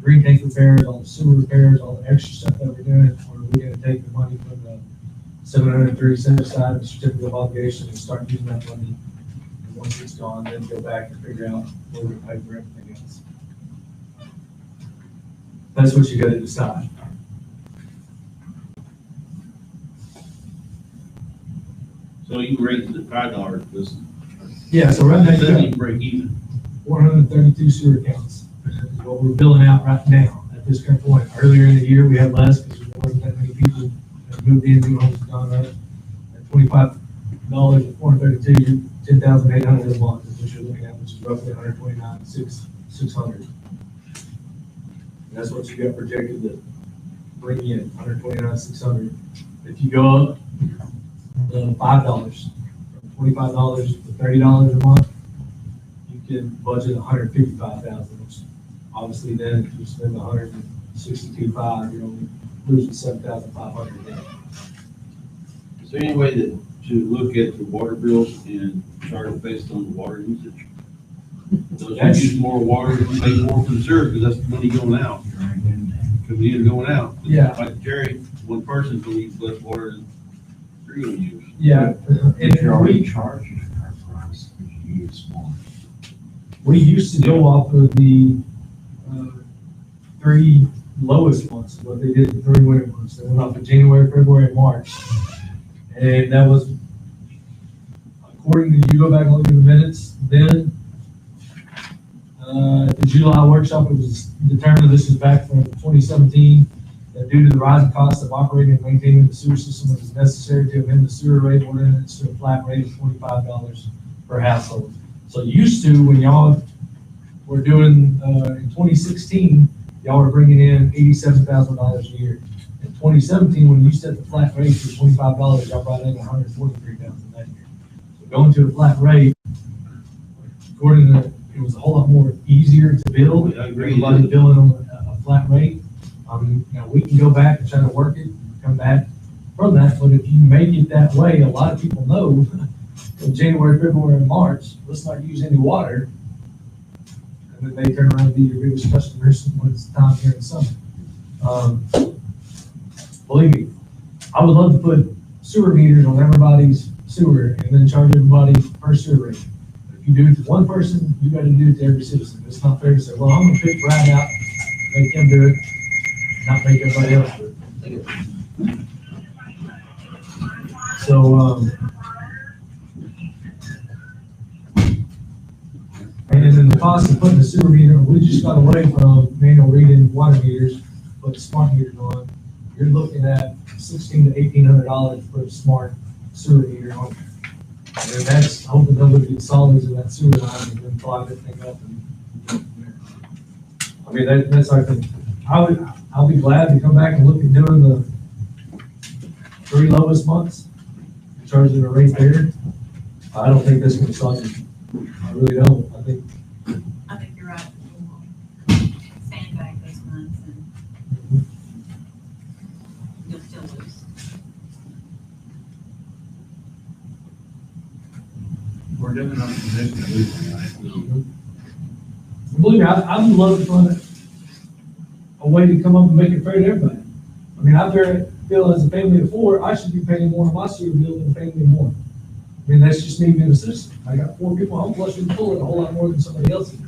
green tank repairs, all the sewer repairs, all the extra stuff that we're doing? Or are we gonna take the money from the 730 set aside, the certificate of obligation, and start using that money? And once it's gone, then go back and figure out where we pay for everything else. That's what you gotta decide. So you raised it $5 this. Yeah, so right now, you Doesn't got even break even. 432 sewer accounts, is what we're billing out right now at this current point. Earlier in the year, we had less because there wasn't that many people that moved in, new homes gone up. At $25 at 432, you're 10,800 a month, is what you're looking at, which is roughly 129,600. And that's what you got projected to bring in, 129,600. If you go up $5, from $25 to $30 a month, you can budget 155,000, which obviously then if you spend 162.5, you're only losing 7,500 a day. Is there any way to look at the water bills and charge based on the water usage? Those who use more water, pay more for the sewer because that's money going out. Because we either going out. Yeah. Like Jerry, one person's gonna use less water than three gonna use. Yeah. If you're already charging our price, you use more. We used to go off of the 3 lowest months, what they did the 3 winter months. They went off of January, February, and March. And that was, according to, you go back and look at the minutes, then the July workshop, it was determined, this is back from 2017, that due to the rising cost of operating and maintaining the sewer system, it was necessary to amend the sewer rate ordinance to a flat rate of $25 per household. So used to, when y'all were doing, in 2016, y'all were bringing in $87,000 a year. In 2017, when you set the flat rate for $25, y'all brought in $143,000 that year. So going to a flat rate, according to, it was a whole lot more easier to build. I agree. Everybody billing on a flat rate. Now we can go back and try to work it, and come back from that, but if you make it that way, a lot of people know in January, February, and March, let's not use any water. And then they turn around and be your biggest customers when it's time here in the summer. Believe me, I would love to put sewer meters on everybody's sewer and then charge everybody per sewer rate. If you do it to one person, you gotta do it to every citizen. It's not fair to say, well, I'm gonna pick Brad out, make him do it, not make everybody else do it. So, and then the cost of putting the sewer meter, we just got away from manual reading water meters, put smart meters on. You're looking at $1,600 to $1,800 to put a smart sewer meter on. And that's hoping nobody gets solids in that sewer line and then clog that thing up. I mean, that's our thing. I'll be glad to come back and look at doing the 3 lowest months, charging a rate there. I don't think that's gonna solve it. I really don't. I think you're right. Sandbag those months and you'll still lose. We're definitely not in a position to lose on that. Believe me, I'd love to find a way to come up and make it fair to everybody. I mean, I feel as a family of 4, I should be paying more on my sewer bill than a family of 1. I mean, that's just me being a citizen. I got 4 people, I'm flushing the toilet a whole lot more than somebody else is.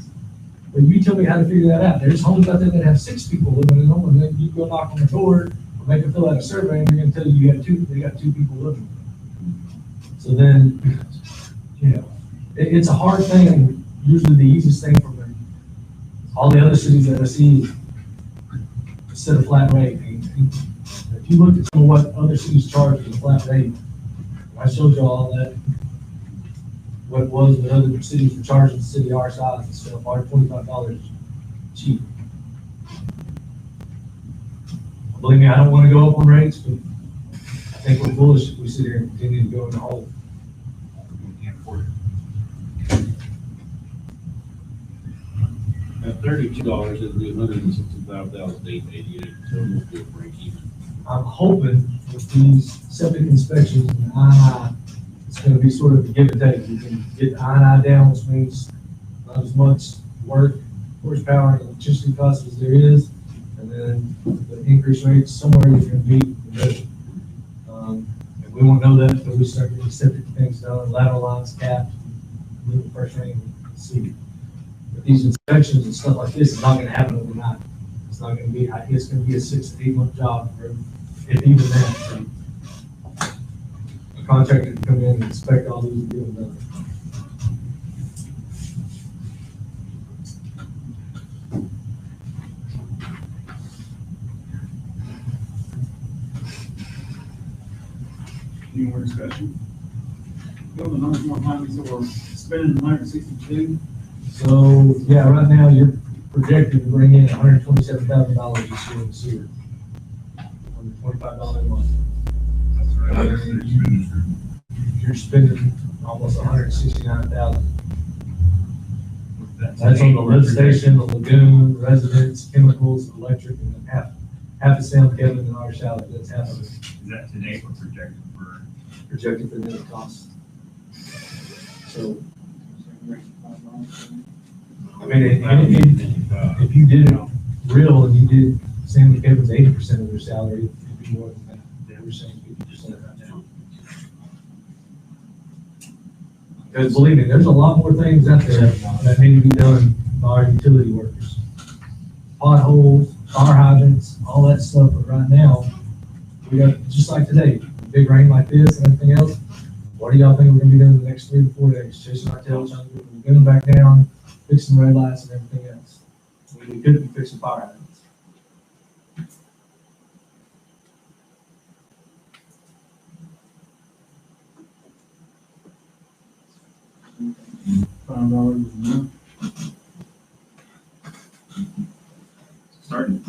But you tell me how to figure that out. There's homes out there that have 6 people living in them, and then you go knock on the door, or make them fill out a survey, and they're gonna tell you they got 2 people living. So then, you know, it's a hard thing, and usually the easiest thing for me. All the other cities that I see set a flat rate. And if you look at some of what other cities charge for the flat rate, I showed you all that, what it was that other cities were charging the city our size, and stuff, our $25 cheap. Believe me, I don't want to go up on rates, but I think we're foolish if we sit here and continue to go in the hole. We can't afford it. At $32, it'll be $165,888, so it'll be a break even. I'm hoping with these septic inspections and I&I, it's gonna be sort of a give and take. You can get the I&I down, which means not as much work, horsepower, and electricity costs as there is. And then the increase rates, somewhere you're gonna meet the middle. And we won't know that until we start getting septic things done, lateral lines capped, little first rain, see. But these inspections and stuff like this is not gonna happen overnight. It's not gonna be, it's gonna be a 6 to 8 month job, or if even that. So a contractor can come in and inspect all these and get them done. Any more discussion? Go to the numbers one time, so we're spending 162. So, yeah, right now you're projected to bring in $127,000 this year in sewer. $25 a month. You're spending almost $169,000. That's on the lift station, the lagoon, residents, chemicals, electric, and then half of Sam, Kevin, and our salary. That's half of it. Is that today or projected for? The net cost. So, I mean, if you did it real and you did Sam and Kevin's 80% of their salary, it'd be more than that. They were saying 50% right now. Because believe me, there's a lot more things out there that need to be done by our utility workers. Potholes, fire hydrants, all that stuff, but right now, we got, just like today, big rain like this and everything else. What do y'all think we're gonna be doing the next 3 to 4 days? Chasing our tails, trying to get the lagoon back down, fixing red lights and everything else. We could be fixing fire hydrants. $5 a month. Starting.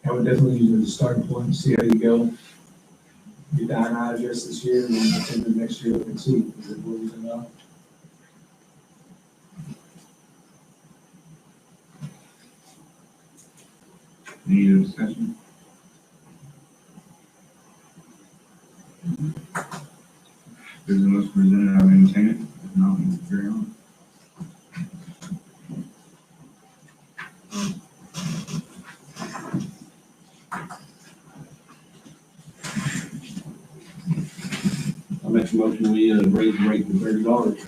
I would definitely use it as a starting point and see how you go. Get the I&I address this year, and then into the next year, we can see. Is it what we can know? Any other discussion? There's a motion presented, I will entertain it. If not, we will carry on. I make a motion, we, raise the rate to $30.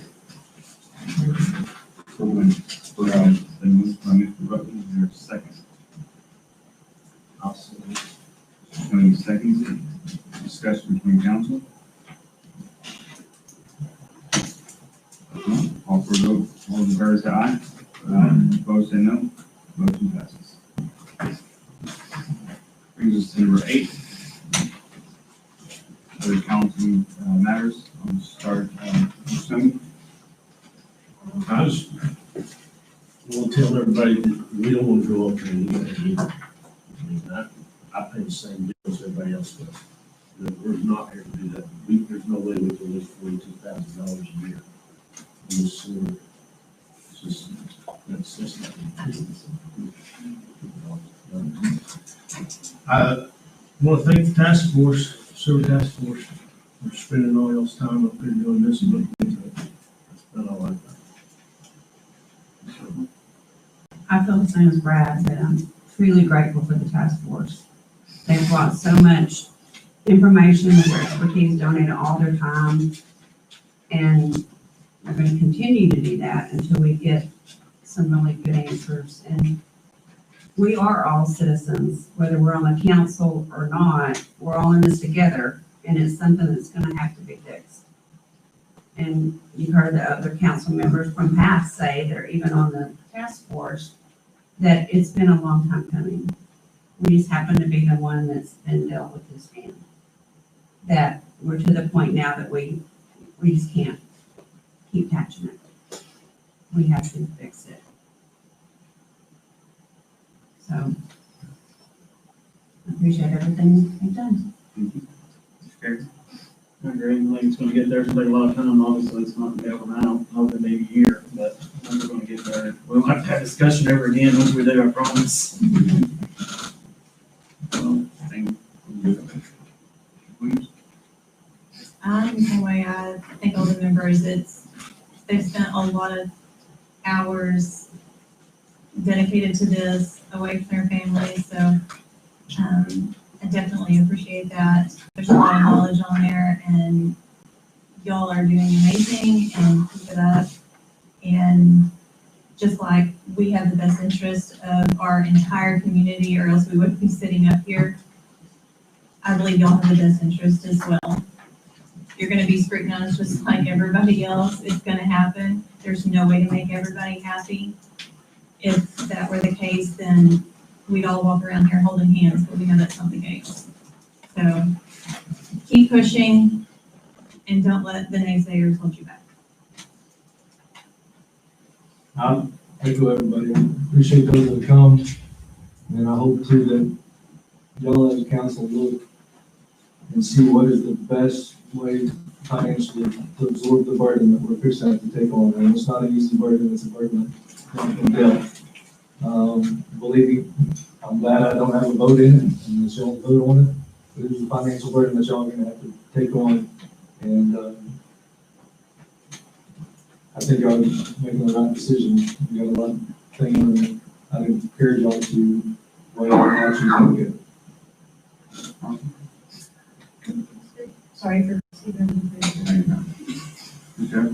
For when, for, the move by Mr. Rutland, is there a second? I'll say it. Tony seconds it. Discussion between council. All for a vote, all in favor say aye. Opposed say no. Motion passes. Brings us to number 8. Other council matters. I'll start, Mr. Summy. I just want to tell everybody that we don't want to go up there and do that either. I mean, I pay the same bill as everybody else does. We're not here to do that. There's no way we can lose $42,000 a year in this sewer. It's just, that's not. I want to thank the task force, sewer task force, for spending all y'all's time up here doing this and looking into it. That's about all I've got. I feel the same as Brad, that I'm truly grateful for the task force. They've brought so much information, their expertise, donated all their time, and they're going to continue to do that until we get some really good answers. And we are all citizens, whether we're on the council or not, we're all in this together, and it's something that's going to have to be fixed. And you've heard the other council members from past say, they're even on the task force, that it's been a long time coming. We just happen to be the one that's been dealt with this hand. That we're to the point now that we just can't keep patching it. We have to fix it. So, I appreciate everything you've done. I agree. I think it's gonna get there. It's gonna take a lot of time. Obviously, it's not gonna happen now, hopefully maybe a year, but I think we're gonna get there. We won't have to have discussion ever again once we do, I promise. Well, thank you. Please. The same way I think all the members, they've spent a lot of hours dedicated to this, away from their families, so, I definitely appreciate that. There's a lot of knowledge on there, and y'all are doing amazing, and keep it up. And just like we have the best interest of our entire community, or else we wouldn't be sitting up here, I believe y'all have the best interest as well. You're gonna be scrutinized just like everybody else. It's gonna happen. There's no way to make everybody happy. If that were the case, then we'd all walk around here holding hands, but we know that's not the case. So keep pushing and don't let the naysayers hold you back. I echo everybody. Appreciate those that come. And I hope too that y'all as a council look and see what is the best way financially to absorb the burden that we're fixing to take on. And it's not an easy burden, it's a burden that can dealt. Believe me, I'm glad I don't have a vote in it, and that y'all vote on it. But it is a financial burden that y'all are gonna have to take on. And, I think y'all are making the right decision. You got a lot of things, and I encourage y'all to weigh all the actions you get. Sorry for speaking. Okay.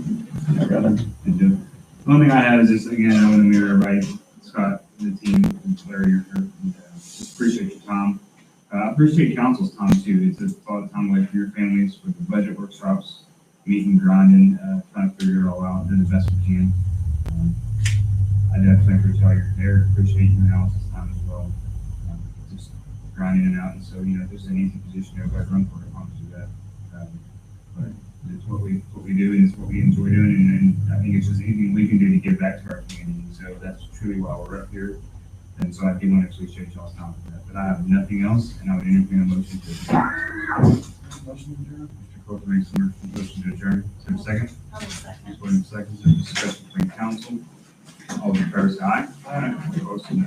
I got it. The only thing I have is just, again, I want to mirror everybody, Scott, the team, and Larry, you're here. Just appreciate your time. I appreciate council's time too. It's a lot of time away from your families with the budget workshops, meeting, grinding, trying to figure it all out, doing the best we can. I definitely appreciate your there. Appreciate your analysis time as well. Just grinding it out. And so, if there's an easy position, everybody run for it. I promise you that. But it's what we do, and it's what we enjoy doing, and I think it's just anything we can do to give back to our community. So that's truly why we're up here. And so I do want to appreciate y'all's time for that. But I have nothing else, and I would entertain a motion to adjourn. Motion to adjourn. Mr. Coulter makes a motion to adjourn. Is there a second? I'll second. Ms. Williams seconds. There's discussion between council. All in favor say aye. Aye. Opposed, say no.